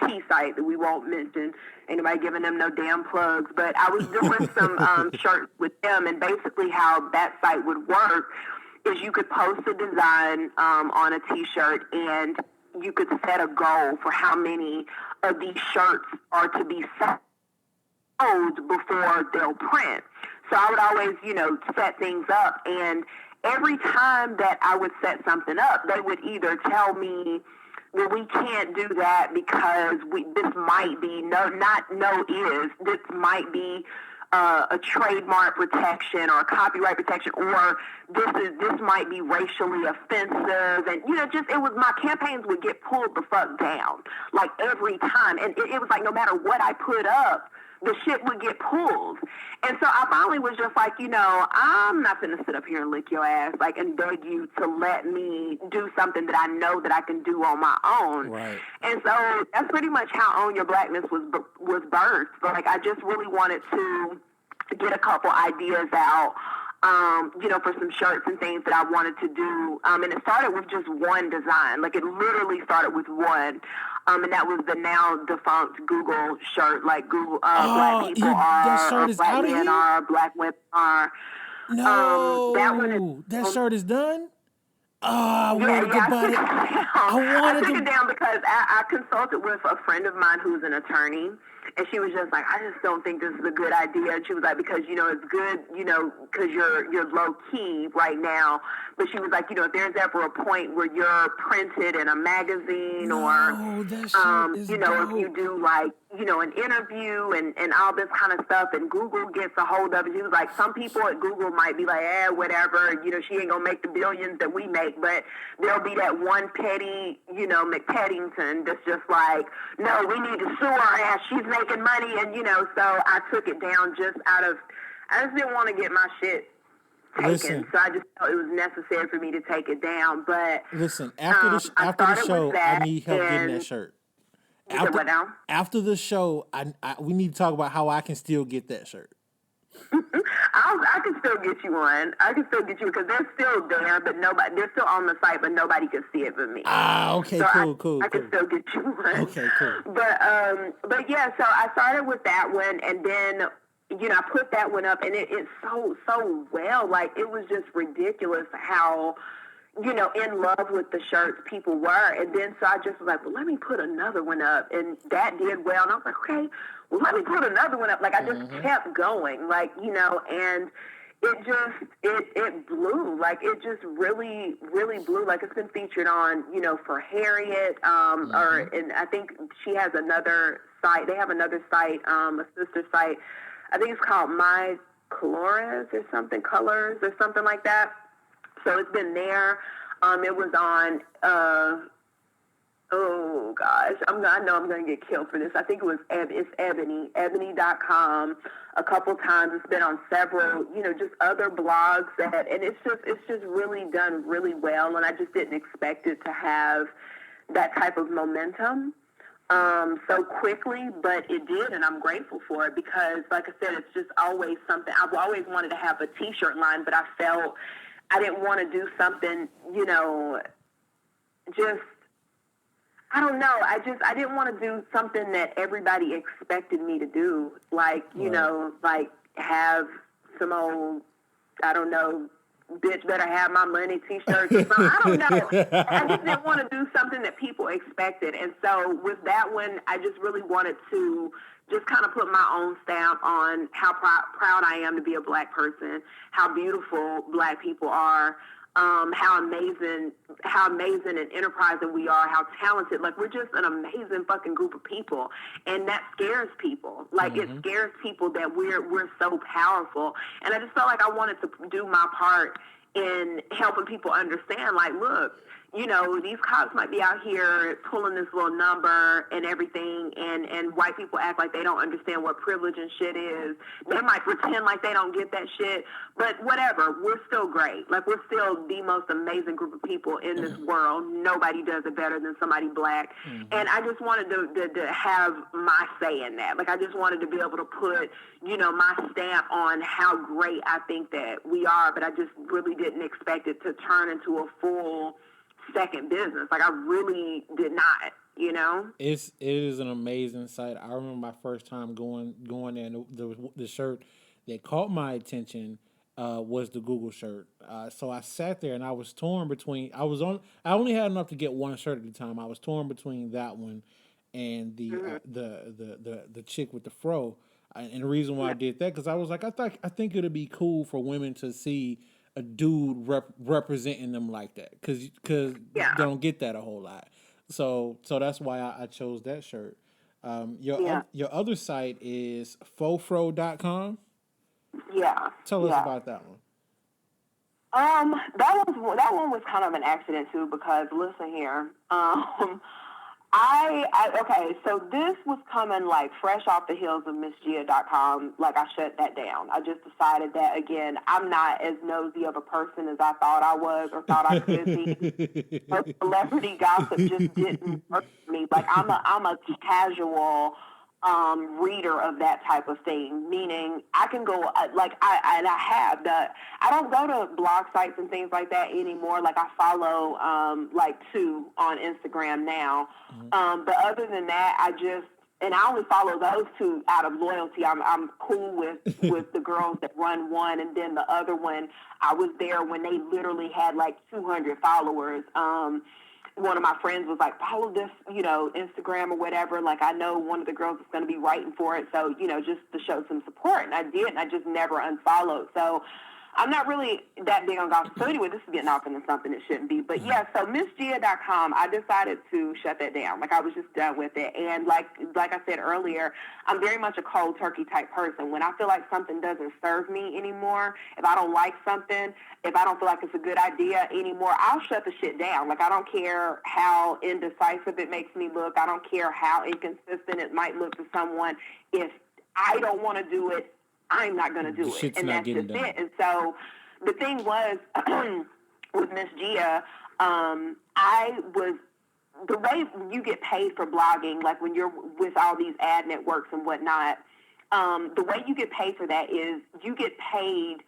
[SPEAKER 5] tea site that we won't mention. Anybody giving them no damn plugs, but I was doing some shirts with them, and basically how that site would work is you could post a design on a t-shirt, and you could set a goal for how many of these shirts are to be sold before they'll print. So I would always, set things up, and every time that I would set something up, they would either tell me, well, we can't do that because this might be this might be a trademark protection or a copyright protection, or this might be racially offensive, and my campaigns would get pulled the fuck down like every time, and it was like no matter what I put up, the shit would get pulled. And so I finally was just like, I'm not going to sit up here and lick your ass, like, and beg you to let me do something that I know that I can do on my own.
[SPEAKER 7] Right.
[SPEAKER 5] And so that's pretty much how Own Your Blackness was birthed. Like, I just really wanted to get a couple ideas out for some shirts and things that I wanted to do. And it started with just one design. Like, it literally started with one. And that was the now defunct Google shirt. Like, Google, black people
[SPEAKER 7] that shirt
[SPEAKER 5] or
[SPEAKER 7] is
[SPEAKER 5] black
[SPEAKER 7] out of
[SPEAKER 5] men
[SPEAKER 7] here?
[SPEAKER 5] are, black women are.
[SPEAKER 7] No,
[SPEAKER 5] That one
[SPEAKER 7] that shirt is done? Oh, I wanted to
[SPEAKER 5] I
[SPEAKER 7] buy
[SPEAKER 5] took
[SPEAKER 7] it.
[SPEAKER 5] it down.
[SPEAKER 7] I
[SPEAKER 5] took it down because I consulted with a friend of mine who's an attorney, and she was just like, I just don't think this is a good idea. And she was like, because it's good, because you're low key right now. But she was like, if there's ever a point where you're printed in a magazine or,
[SPEAKER 7] that shit is dope.
[SPEAKER 5] if you do like, an interview and all this kind of stuff, and Google gets a hold of it. She was like, some people at Google might be like, whatever, she ain't gonna make the billions that we make, but there'll be that one petty, McPeddington that's just like, no, we need to sue her ass. She's making money, and so I took it down I just didn't want to get my shit taken.
[SPEAKER 7] Listen.
[SPEAKER 5] So I just felt it was necessary for me to take it down. But
[SPEAKER 7] listen, after the show, I need help getting that shirt. After the show, we need to talk about how I can still get that shirt.
[SPEAKER 5] I can still get you one. I can still get you because they're still there, but they're still on the site, but nobody can see it but me.
[SPEAKER 7] Okay,
[SPEAKER 5] so
[SPEAKER 7] cool.
[SPEAKER 5] I can still get you one.
[SPEAKER 7] Okay, cool.
[SPEAKER 5] But yeah, so I started with that one, and then I put that one up, and it sold so well. Like, it was just ridiculous how in love with the shirts people were. And then so I just was like, well, let me put another one up. And that did well. And I was like, okay, well, let me put another one up. Like, I just kept going, like, and it just, it blew. Like, it just really, really blew. Like, it's been featured on, for Harriet, and I think she has another site. They have another site, a sister site. I think it's called My Colores or something, Colors or something like that. So it's been there. It was on, oh gosh, I know I'm going to get killed for this. I think it's Ebony, ebony.com a couple times. It's been on several, just other blogs and it's just really done really well. And I just didn't expect it to have that type of momentum so quickly, but it did, and I'm grateful for it because, like I said, it's just always something. I've always wanted to have a T-shirt line, but I felt I didn't want to do something, just, I don't know. I didn't want to do something that everybody expected me to do. Like, like have some old, I don't know, bitch better have my money T-shirts or something. I don't know. I just didn't want to do something that people expected. And so with that one, I just really wanted to just kind of put my own stamp on how proud I am to be a black person, how beautiful black people are, how amazing and enterprising we are, how talented. Like, we're just an amazing fucking group of people, and that scares people. Like, it scares people that we're so powerful. And I just felt like I wanted to do my part in helping people understand, like, look, these cops might be out here pulling this little number and everything, and white people act like they don't understand what privilege and shit is. They might pretend like they don't get that shit, but whatever, we're still great. Like, we're still the most amazing group of people in this world. Nobody does it better than somebody black. And I just wanted to have my say in that. Like, I just wanted to be able to put, my stamp on how great I think that we are, but I just really didn't expect it to turn into a full second business. Like, I really did not,
[SPEAKER 7] It is an amazing site. I remember my first time going there, and the shirt that caught my attention was the Google shirt. So I sat there and I was torn between. I only had enough to get one shirt at the time. I was torn between that one and the chick with the fro. And the reason why I did that, because I was like, I think it'd be cool for women to see a dude representing them like that, because they don't get that a whole lot. So that's why I chose that shirt. Your other site is fofro.com.
[SPEAKER 5] Yeah.
[SPEAKER 7] Tell us about that one.
[SPEAKER 5] That one was kind of an accident too, because listen here, okay, so this was coming like fresh off the heels of MissGia.com. Like, I shut that down. I just decided that, again, I'm not as nosy of a person as I thought I was or thought I could be. Celebrity gossip just didn't work for me. Like, I'm a casual reader of that type of thing, meaning I can go, I don't go to blog sites and things like that anymore. Like I follow, like 2 on Instagram now. But other than that, and I only follow those 2 out of loyalty. I'm cool with the girls that run one, and then the other one, I was there when they literally had like 200 followers. One of my friends was like, follow this, Instagram or whatever. Like, I know one of the girls is going to be writing for it. So, just to show some support. And I did, and I just never unfollowed. So I'm not really that big on gossip. So anyway, this is getting off into something it shouldn't be. But yeah, so MissGia.com, I decided to shut that down. Like, I was just done with it. And like I said earlier, I'm very much a cold turkey type person. When I feel like something doesn't serve me anymore, if I don't like something, if I don't feel like it's a good idea anymore, I'll shut the shit down. Like, I don't care how indecisive it makes me look. I don't care how inconsistent it might look to someone. If I don't want to do it, I'm not going to do it. And that's just it. And so the thing was, with Miss Gia, the way you get paid for blogging, like when you're with all these ad networks and whatnot, the way you get paid for that is you get paid,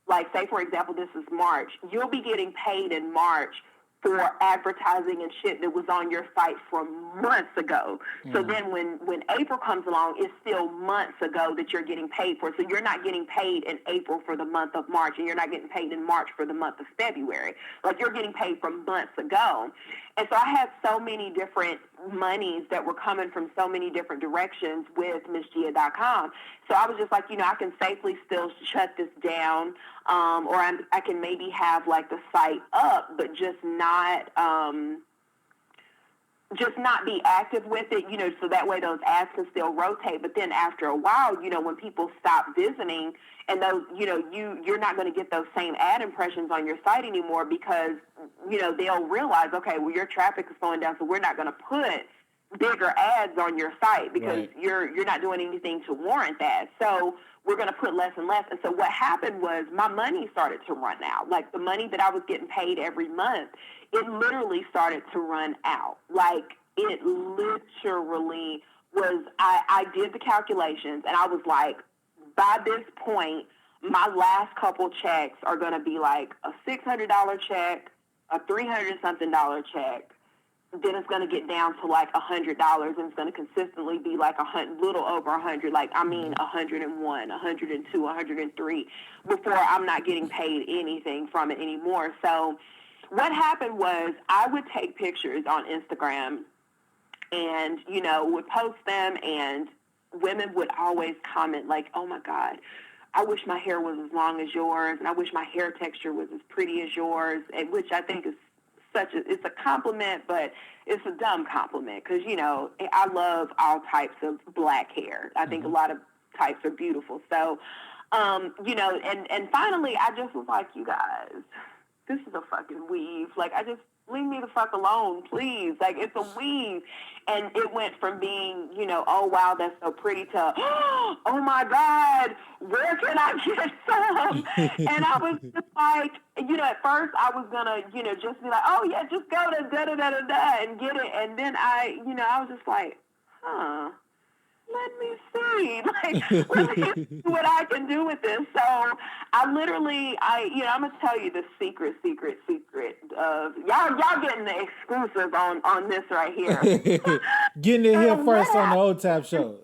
[SPEAKER 5] like, say, for example, this is March. You'll be getting paid in March for advertising and shit that was on your site from months ago. So then when April comes along, it's still months ago that you're getting paid for. So you're not getting paid in April for the month of March, and you're not getting paid in March for the month of February. Like, you're getting paid from months ago. And so I had so many different monies that were coming from so many different directions with MissGia.com. So I was just like, I can safely still shut this down, or I can maybe have like the site up, but just not be active with it, so that way those ads can still rotate. But then after a while, when people stop visiting, and those, you're not going to get those same ad impressions on your site anymore, because, they'll realize, okay, well, your traffic is slowing down, so we're not going to put bigger ads on your site because you're not doing anything to warrant that. So we're going to put less and less. And so what happened was my money started to run out. Like, the money that I was getting paid every month, it literally started to run out. Like, it literally was, I did the calculations, and I was like, by this point, my last couple checks are going to be like a $600 check, a $300-something check. Then it's going to get down to like $100, and it's going to consistently be like little over 100, like, 101, 102, 103, before I'm not getting paid anything from it anymore. So what happened was I would take pictures on Instagram and, would post them, and women would always comment like, oh my God, I wish my hair was as long as yours, and I wish my hair texture was as pretty as yours, and which I think is it's a compliment, but it's a dumb compliment, because, I love all types of black hair. I think a lot of types are beautiful. So, and finally I just was like, you guys, this is a fucking weave. Like, leave me the fuck alone, please. Like, it's a weave. And it went from being, oh, wow, that's so pretty, to, oh, my God, where can I get some? And I was just like, at first I was going to, just be like, oh, yeah, just go to da-da-da-da-da and get it. And then I was just like, let me see. Like, let me see what I can do with this. So I literally, I'm going to tell you the secret of, y'all getting the exclusive on this right here.
[SPEAKER 7] Getting it here first on the OTAP show.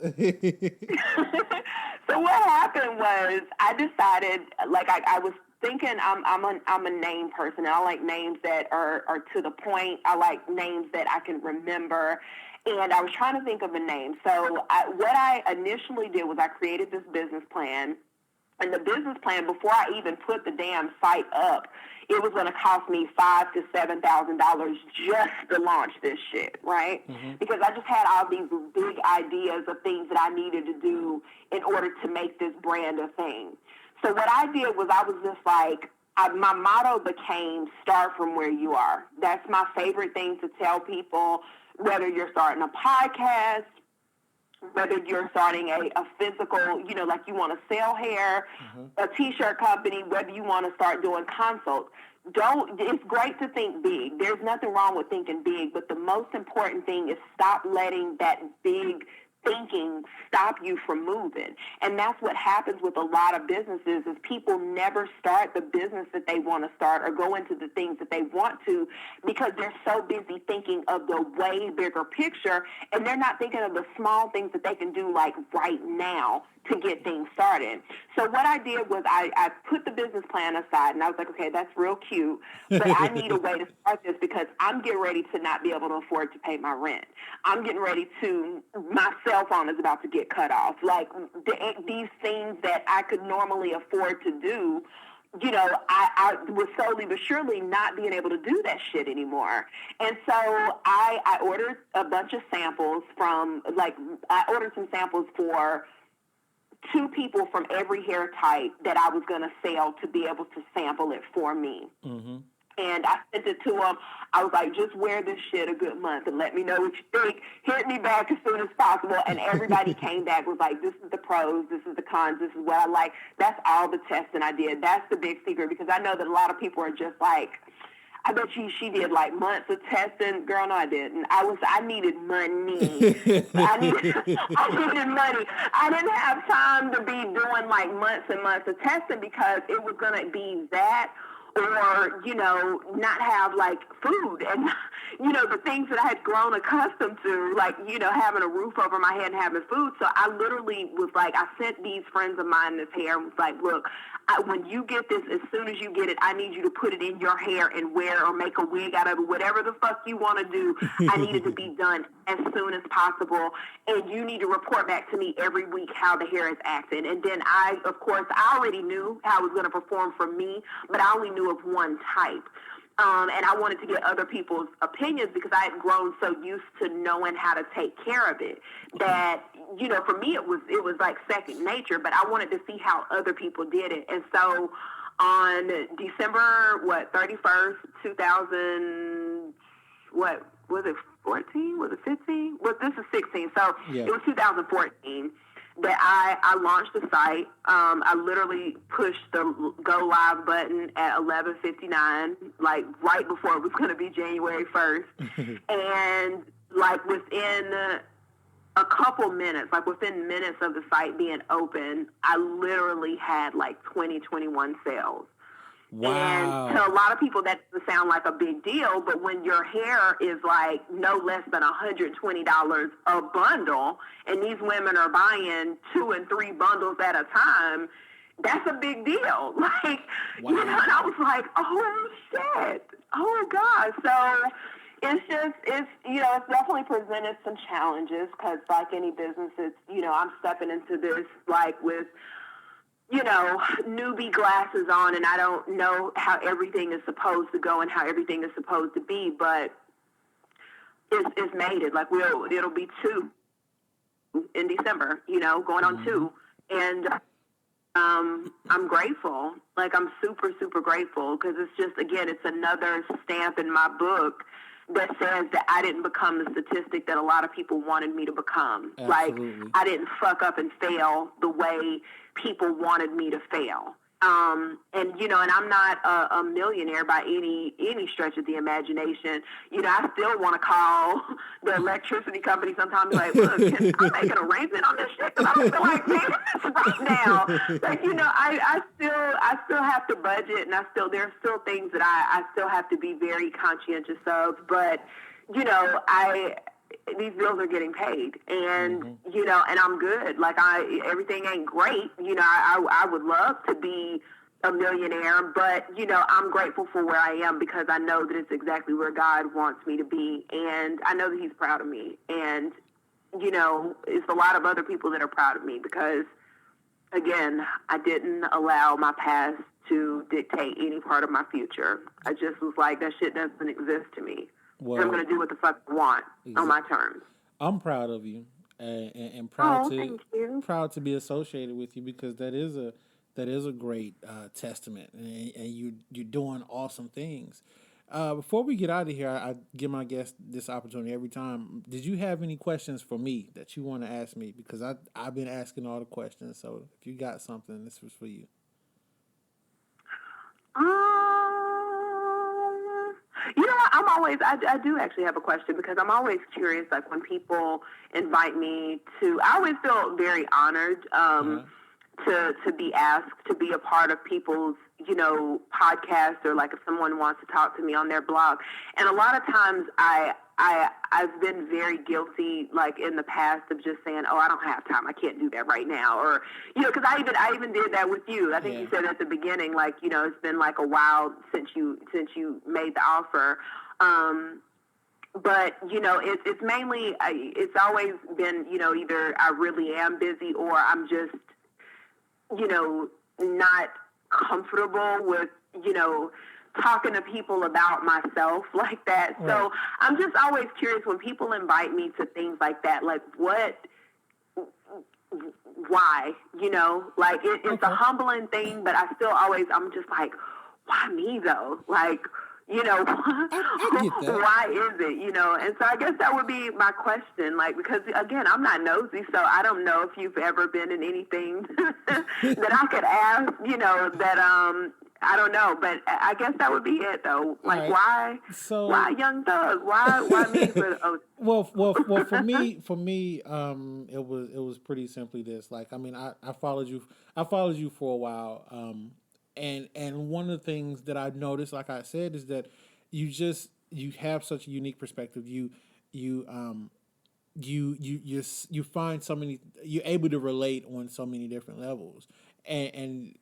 [SPEAKER 5] So what happened was I decided, like, I was thinking I'm a name person, and I like names that are to the point. I like names that I can remember. And I was trying to think of a name. So what I initially did was I created this business plan. And the business plan, before I even put the damn site up, it was going to cost me $5,000 to $7,000 just to launch this shit, right? Because I just had all these big ideas of things that I needed to do in order to make this brand a thing. So what I did was I was just like, my motto became start from where you are. That's my favorite thing to tell people. Whether you're starting a podcast, whether you're starting a physical, like you want to sell hair, a t-shirt company, whether you want to start doing consults. It's great to think big. There's nothing wrong with thinking big, but the most important thing is stop letting that big thinking stop you from moving. And that's what happens with a lot of businesses is people never start the business that they want to start or go into the things that they want to because they're so busy thinking of the way bigger picture, and they're not thinking of the small things that they can do like right now to get things started. So what I did was I put the business plan aside, and I was like, okay, that's real cute, but I need a way to start this because I'm getting ready to not be able to afford to pay my rent. I'm getting ready to, my cell phone is about to get cut off. Like these things that I could normally afford to do, you know, I was slowly but surely not being able to do that shit anymore. And so I ordered a bunch of samples I ordered some samples for 2 people from every hair type that I was going to sell to be able to sample it for me. Mm-hmm. And I sent it to them. I was like, just wear this shit a good month and let me know what you think. Hit me back as soon as possible. And everybody came back was like, this is the pros, this is the cons, this is what I like. That's all the testing I did. That's the big secret because I know that a lot of people are just like, I bet she did like months of testing. Girl, no, I didn't. I needed money. I needed money. I didn't have time to be doing like months and months of testing because it was going to be that or, you know, not have like food and, you know, the things that I had grown accustomed to, like, you know, having a roof over my head and having food. So I literally was like, I sent these friends of mine this hair and was like, look, when you get this, as soon as you get it, I need you to put it in your hair and wear or make a wig out of it, whatever the fuck you want to do. I need it to be done as soon as possible. And you need to report back to me every week how the hair is acting. And then I already knew how it was going to perform for me, but I only knew of one type. And I wanted to get other people's opinions because I had grown so used to knowing how to take care of it that, you know, for me it was like second nature, but I wanted to see how other people did it. And so on December 31st, 2000, what was it, 14? Was it 15? Well, this is 16. So It was 2014 that I launched the site. I literally pushed the go live button at 11:59, like right before it was going to be January 1st. And like within a couple minutes, like within minutes of the site being open, I literally had like 21 sales. Wow. And to a lot of people, that doesn't sound like a big deal, but when your hair is like no less than $120 a bundle, and these women are buying 2 and 3 bundles at a time, that's a big deal. Like, wow. You know, and I was like, oh shit, oh God. So it's you know, it's definitely presented some challenges because like any business, it's, you know, I'm stepping into this like with, you know, newbie glasses on, and I don't know how everything is supposed to go and how everything is supposed to be, but it's made it. Like, it'll be 2 in December, you know, going on 2. And I'm grateful. Like, I'm super, super grateful because it's just, again, it's another stamp in my book that says that I didn't become the statistic that a lot of people wanted me to become. Absolutely. Like, I didn't fuck up and fail the way people wanted me to fail. And, you know, and I'm not a millionaire by any stretch of the imagination. You know, I still want to call the electricity company sometimes and be like, look, can I make an arrangement on this shit? Because I don't feel like paying this right now. Like, you know, I still have to budget, and there's still things that I still have to be very conscientious of. But, you know, these bills are getting paid, and you know, and I'm good. Like, everything ain't great. You know, I would love to be a millionaire, but you know, I'm grateful for where I am because I know that it's exactly where God wants me to be, and I know that He's proud of me. And you know, it's a lot of other people that are proud of me because, again, I didn't allow my past to dictate any part of my future. I just was like, that shit doesn't exist to me. Well, I'm going to do what the fuck I want on my terms. I'm
[SPEAKER 7] proud of you, and proud to be associated with you because that is a great testament, and you're doing awesome things. Before we get out of here, I give my guests this opportunity every time. Did you have any questions for me that you want to ask me? Because I've been asking all the questions, so if you got something, this was for you.
[SPEAKER 5] You know what? I'm I do actually have a question, because I'm always curious, like when people invite me to, I always feel very honored to be asked to be a part of people's, podcast, or like if someone wants to talk to me on their blog. And a lot of times I've been very guilty, like in the past, of just saying, "Oh, I don't have time. I can't do that right now," or because I even did that with you. I think you said at the beginning, like it's been like a while since you made the offer. But it's mainly it's always been either I really am busy, or I'm just not comfortable with talking to people about myself like that. Right. So I'm just always curious when people invite me to things like that, like why, like it's a humbling thing, but I'm just like, why me though? Like,
[SPEAKER 7] I get that.
[SPEAKER 5] Why is it, And so I guess that would be my question, like, because again, I'm not nosy, so I don't know if you've ever been in anything that I could ask, that, I don't know, but I guess that would be it though. Like,
[SPEAKER 7] right.
[SPEAKER 5] Why Young Thug? Why me?
[SPEAKER 7] Well, for me, it was pretty simply this. Like, I mean, I followed you for a while, and one of the things that I've noticed, like I said, is that you have such a unique perspective. You find so many, you're able to relate on so many different levels. And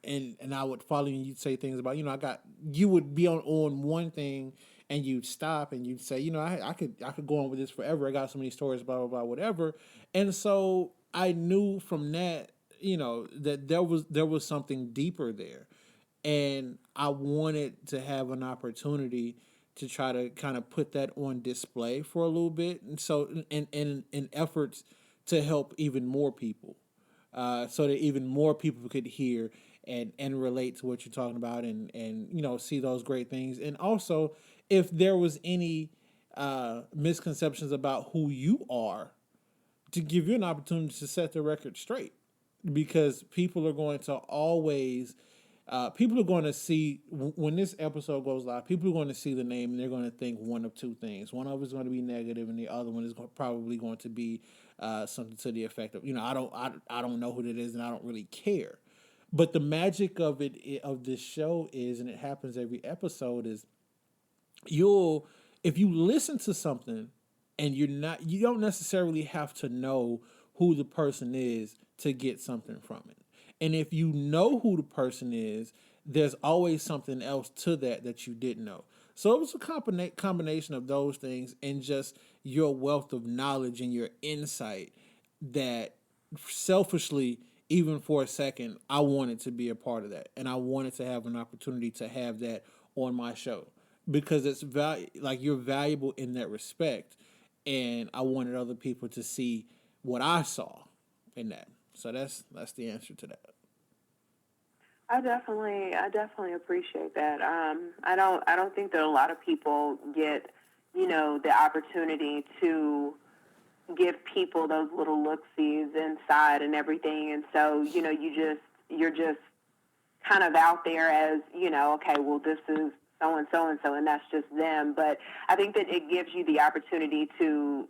[SPEAKER 7] I would follow you and you'd say things about, you would be on one thing and you'd stop and you'd say, I could go on with this forever. I got so many stories, blah, blah, blah, whatever. And so I knew from that, that there was something deeper there. And I wanted to have an opportunity to try to kind of put that on display for a little bit. And so in efforts to help even more people. So that even more people could hear and relate to what you're talking about and see those great things. And also, if there was any misconceptions about who you are, to give you an opportunity to set the record straight. Because people are going to always... people are going to see, when this episode goes live, people are going to see the name and they're going to think one of two things. One of it is going to be negative and the other one is probably going to be something to the effect of, I don't know who it is and I don't really care. But the magic of this show is, and it happens every episode, is if you listen to something and you don't necessarily have to know who the person is to get something from it. And if you know who the person is, there's always something else to that you didn't know. So it was a combination of those things and just your wealth of knowledge and your insight that selfishly, even for a second, I wanted to be a part of that. And I wanted to have an opportunity to have that on my show because it's you're valuable in that respect. And I wanted other people to see what I saw in that. So that's the answer to that.
[SPEAKER 5] I definitely appreciate that. I don't think that a lot of people get, the opportunity to give people those little look-sees inside and everything. And so, you're just kind of out there as, okay, well, this is so-and-so, and that's just them. But I think that it gives you the opportunity to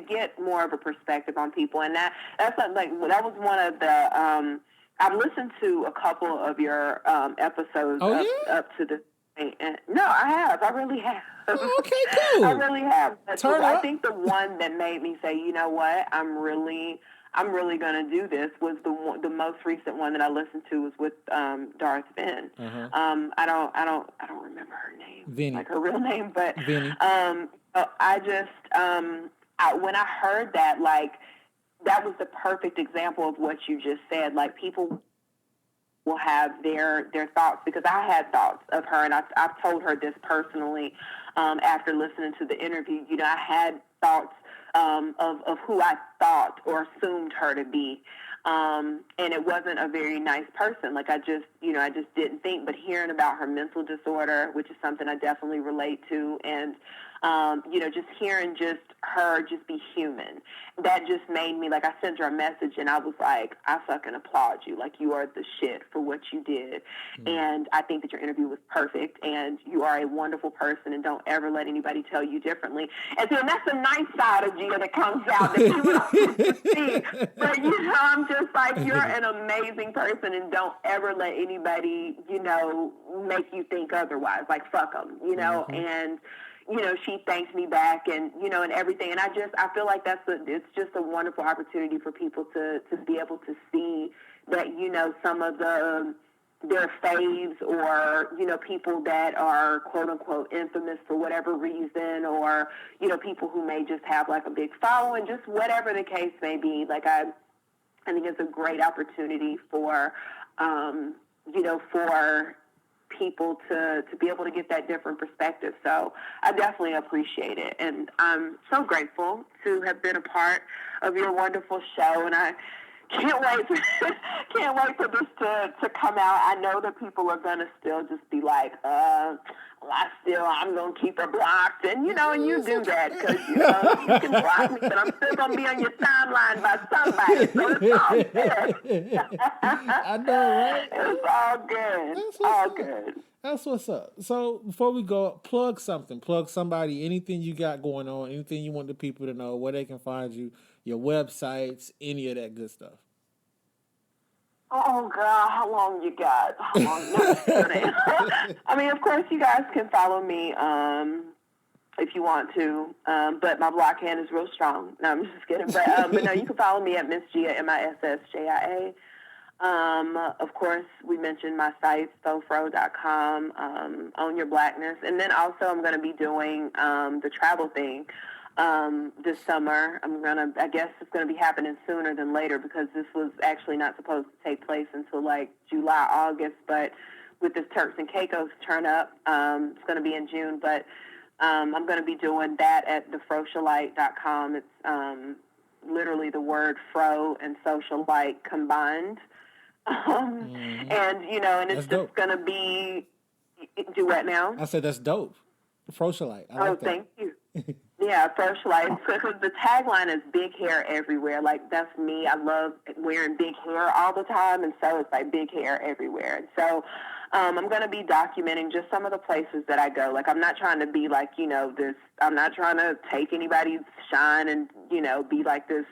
[SPEAKER 5] get more of a perspective on people. And that was one of the, I've listened to a couple of your episodes up to this point. And no, I have. I really have.
[SPEAKER 7] Oh, okay, cool.
[SPEAKER 5] I really have.
[SPEAKER 7] I
[SPEAKER 5] think the one that made me say, you know what, I'm really going to do this was the most recent one that I listened to was with Darth Finn.
[SPEAKER 7] Uh-huh.
[SPEAKER 5] I don't remember her name,
[SPEAKER 7] Vinny.
[SPEAKER 5] like her real name, but
[SPEAKER 7] Vinny.
[SPEAKER 5] I just when I heard that, like, that was the perfect example of what you just said. Like, people will have their thoughts, because I had thoughts of her, and I've told her this personally after listening to the interview. I had thoughts of who I thought or assumed her to be, and it wasn't a very nice person. Like, I just didn't think. But hearing about her mental disorder, which is something I definitely relate to, and Just hearing just her just be human, that just made me, like, I sent her a message and I was like, I fucking applaud you. Like, you are the shit for what you did. And I think that your interview was perfect, and you are a wonderful person, and don't ever let anybody tell you differently. And so that's the nice side of Gia that comes out that people don't get to see. But, I'm just like, you're an amazing person, and don't ever let anybody, make you think otherwise. Like, fuck them, and she thanked me back, and, and everything. And I feel like it's just a wonderful opportunity for people to be able to see that, some of their faves, or, people that are quote unquote infamous for whatever reason, or, people who may just have like a big following, just whatever the case may be. Like, I think it's a great opportunity for, for people to be able to get that different perspective. So I definitely appreciate it. And I'm so grateful to have been a part of your wonderful show. And I can't wait for this to come out. I know that people are going to still just be like, I'm going to keep her blocked. And, and you do that because, you can block me, but I'm still going to be on your timeline by somebody. So it's all good.
[SPEAKER 7] I know, right?
[SPEAKER 5] It's all good. All good.
[SPEAKER 7] That's what's up. So before we go, plug somebody, anything you got going on, anything you want the people to know, where they can find you, your websites, any of that good stuff.
[SPEAKER 5] Oh, God, how long you got? How long? I mean, of course, you guys can follow me if you want to, but my block hand is real strong. No, I'm just kidding. But no, you can follow me at Miss Gia, MISSJIA. Of course, we mentioned my site, sofro.com, Own Your Blackness. And then also I'm going to be doing the travel thing this summer. I guess it's going to be happening sooner than later, because this was actually not supposed to take place until like July, August. But with this Turks and Caicos turn up, it's going to be in June. But I'm going to be doing that at thefrocialite.com. It's literally the word fro and socialite combined. And, and it's just going to be, do what now?
[SPEAKER 7] I said, that's dope. Frocialite. I like that.
[SPEAKER 5] Thank you. Yeah, Frocialite. Because the tagline is big hair everywhere. Like, that's me. I love wearing big hair all the time. And so it's like big hair everywhere. And so I'm going to be documenting just some of the places that I go. Like, I'm not trying to be like, I'm not trying to take anybody's shine and, be like this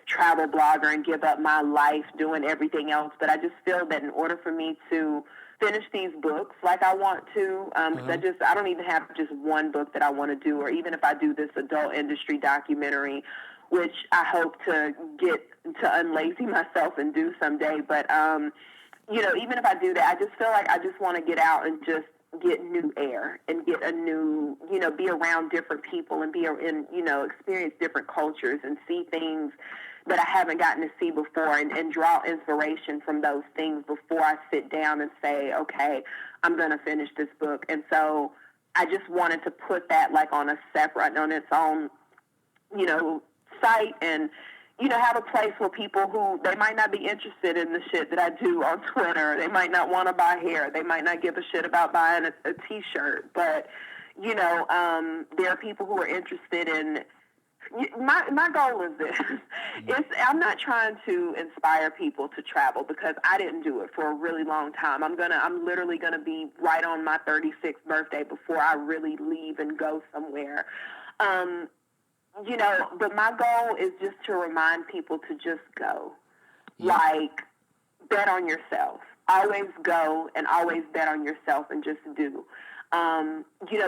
[SPEAKER 5] travel blogger and give up my life doing everything else. But I just feel that in order for me to finish these books like I want to, because I don't even have just one book that I want to do, or even if I do this adult industry documentary, which I hope to get to unlazy myself and do someday. But, even if I do that, I just feel like I just want to get out and just get new air and get a new, be around different people and experience different cultures and see things that I haven't gotten to see before, and draw inspiration from those things before I sit down and say, okay, I'm going to finish this book. And so I just wanted to put that like on its own, site, and, have a place where people who, they might not be interested in the shit that I do on Twitter. They might not want to buy hair. They might not give a shit about buying a t-shirt. But, there are people who are interested in, my goal is this. I'm not trying to inspire people to travel, because I didn't do it for a really long time. I'm literally gonna be right on my 36th birthday before I really leave and go somewhere. But my goal is just to remind people to just go. Yeah. Like, bet on yourself. Always go and always bet on yourself and just do.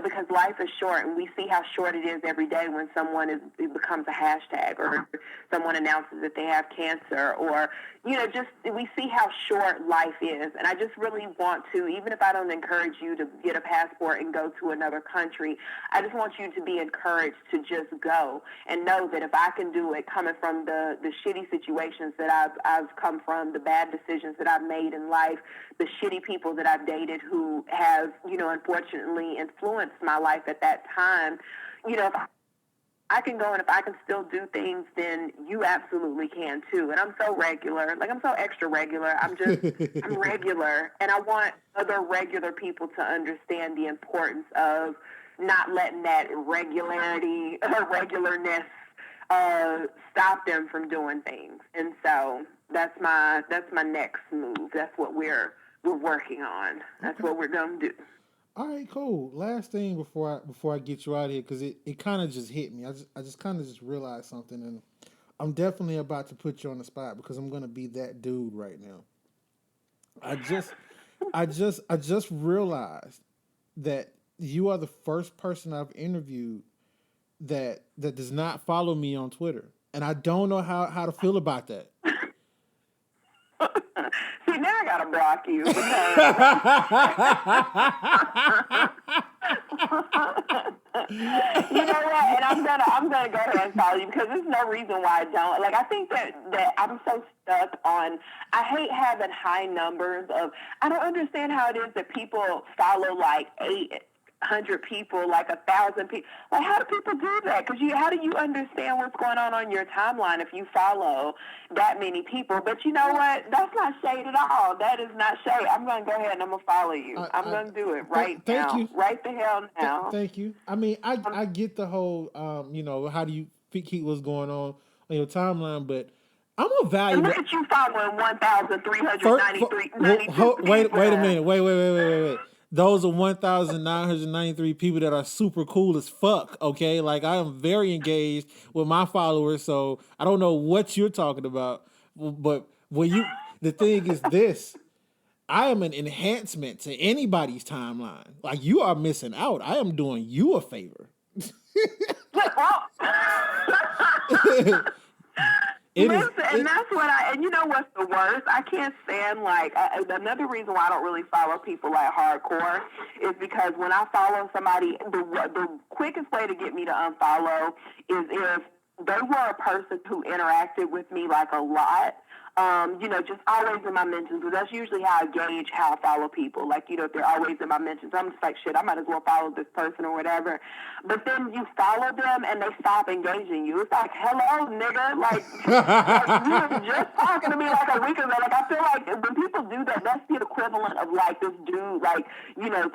[SPEAKER 5] Because life is short, and we see how short it is every day when it becomes a hashtag, or someone announces that they have cancer, or, we see how short life is. And I just really want to, even if I don't encourage you to get a passport and go to another country, I just want you to be encouraged to just go and know that if I can do it, coming from the shitty situations that I've come from, the bad decisions that I've made in life, the shitty people that I've dated who have, unfortunately influenced my life at that time, if I can go and if I can still do things, then you absolutely can too. And I'm so regular, like I'm so extra regular. I'm regular, and I want other regular people to understand the importance of not letting that regularness stop them from doing things. And so that's my next move. That's what we're working on. That's what we're gonna do.
[SPEAKER 7] All right, cool. Last thing before I get you out of here, because it kind of just hit me. I just kind of just realized something, and I'm definitely about to put you on the spot because I'm gonna be that dude right now. I just realized that you are the first person I've interviewed that does not follow me on Twitter, and I don't know how to feel about that.
[SPEAKER 5] See, now I gotta block you. You know what? And I'm gonna go ahead and follow you because there's no reason why I don't. Like, I think that I'm so stuck on. I hate having high numbers of. I don't understand how it is that people follow like 800 people, like 1,000 people. Like, how do people do that? Because how do you understand what's going on your timeline if you follow that many people? But you know what? That's not shade at all. That is not shade. I'm going to go ahead and I'm going to follow you. I'm going to do it right now.
[SPEAKER 7] Thank you.
[SPEAKER 5] Right the hell now.
[SPEAKER 7] Thank you. I mean, I get the whole, how do you keep what's going on your timeline, but I'm a value.
[SPEAKER 5] And look at you following 1,393
[SPEAKER 7] Wait a minute. Wait. Those are 1,993 people that are super cool as fuck, okay? Like, I am very engaged with my followers, so I don't know what you're talking about. But the thing is this, I am an enhancement to anybody's timeline. Like, you are missing out. I am doing you a favor.
[SPEAKER 5] And that's what and you know what's the worst? I can't stand, like, another reason why I don't really follow people like hardcore is because when I follow somebody, the quickest way to get me to unfollow is if they were a person who interacted with me like a lot. Just always in my mentions, because that's usually how I gauge how I follow people. Like, if they're always in my mentions, I'm just like, shit, I might as well follow this person or whatever. But then you follow them and they stop engaging you. It's like, hello, nigga. Like you were just talking to me like a week ago. Like, I feel like when people do that, that's the equivalent of like this dude, like,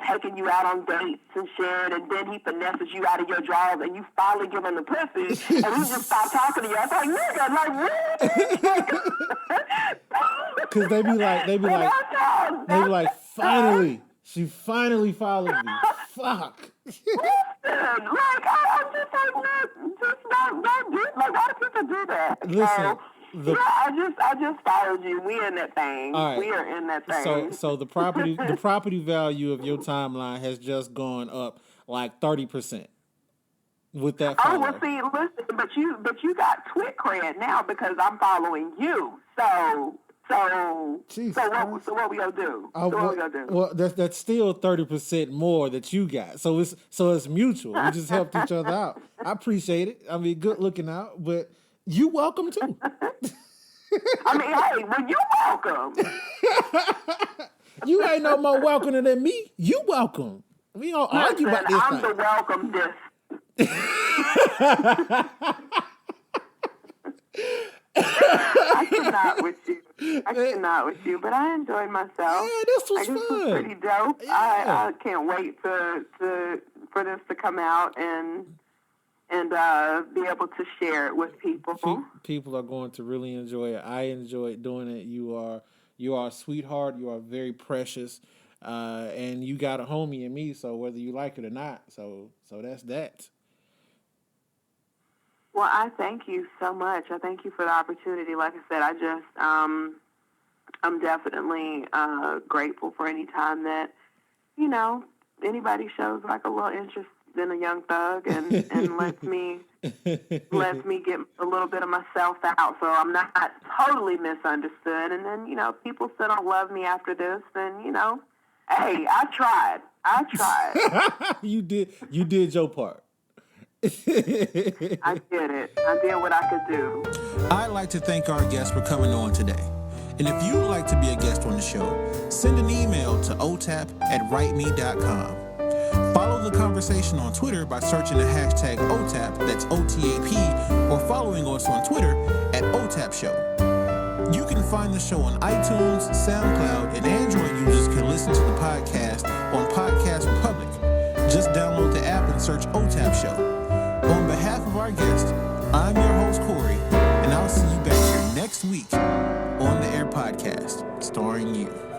[SPEAKER 5] taking you out on dates and shit, and then he finesses you out of your drawers and you finally give him the pussy, and he just stop talking to you. I was like, nigga, like, really?
[SPEAKER 7] Because they be like, finally, she finally followed me. Fuck.
[SPEAKER 5] I'm just like, just don't do. Like, why do people do that?
[SPEAKER 7] Listen,
[SPEAKER 5] I just followed you. We in that thing.
[SPEAKER 7] Right.
[SPEAKER 5] We are in that thing.
[SPEAKER 7] So the property value of your timeline has just gone up like 30%. With that follow.
[SPEAKER 5] Oh, well, see, listen, but you got twit cred now because I'm following you. So what we gonna do?
[SPEAKER 7] Well, that's still 30% more that you got. So it's mutual. We just helped each other out. I appreciate it. I mean, good looking out, but you welcome too.
[SPEAKER 5] I mean, hey, well, you welcome.
[SPEAKER 7] You ain't no more welcome than me. You welcome. We don't argue about this.
[SPEAKER 5] I'm the welcome this. I cannot with you, but I enjoyed myself.
[SPEAKER 7] Yeah, this was fun.
[SPEAKER 5] This was pretty dope.
[SPEAKER 7] Yeah.
[SPEAKER 5] I can't wait for this to come out and be able to share it with people.
[SPEAKER 7] People are going to really enjoy it. I enjoyed doing it. You are a sweetheart. You are very precious, and you got a homie in me. So whether you like it or not, so that's that.
[SPEAKER 5] Well, I thank you so much. I thank you for the opportunity. Like I said, I'm definitely grateful for any time that, anybody shows like a little interest in a young thug and lets me get a little bit of myself out, so I'm not totally misunderstood. And then, people still don't love me after this, then, hey, I tried.
[SPEAKER 7] You did your part.
[SPEAKER 5] I did it. I did what I could do.
[SPEAKER 9] I'd like to thank our guests for coming on today. And if you would like to be a guest on the show, send an email to otap@writeme.com. Follow the conversation on Twitter by searching the hashtag OTAP, that's OTAP, or following us on Twitter at OTAP Show. You can find the show on iTunes, SoundCloud, and Android users can listen to the podcast on Podcast Republic. Just download the app and search OTAP Show. On behalf of our guest, I'm your host, Corey, and I'll see you back here next week on the Air Podcast, starring you.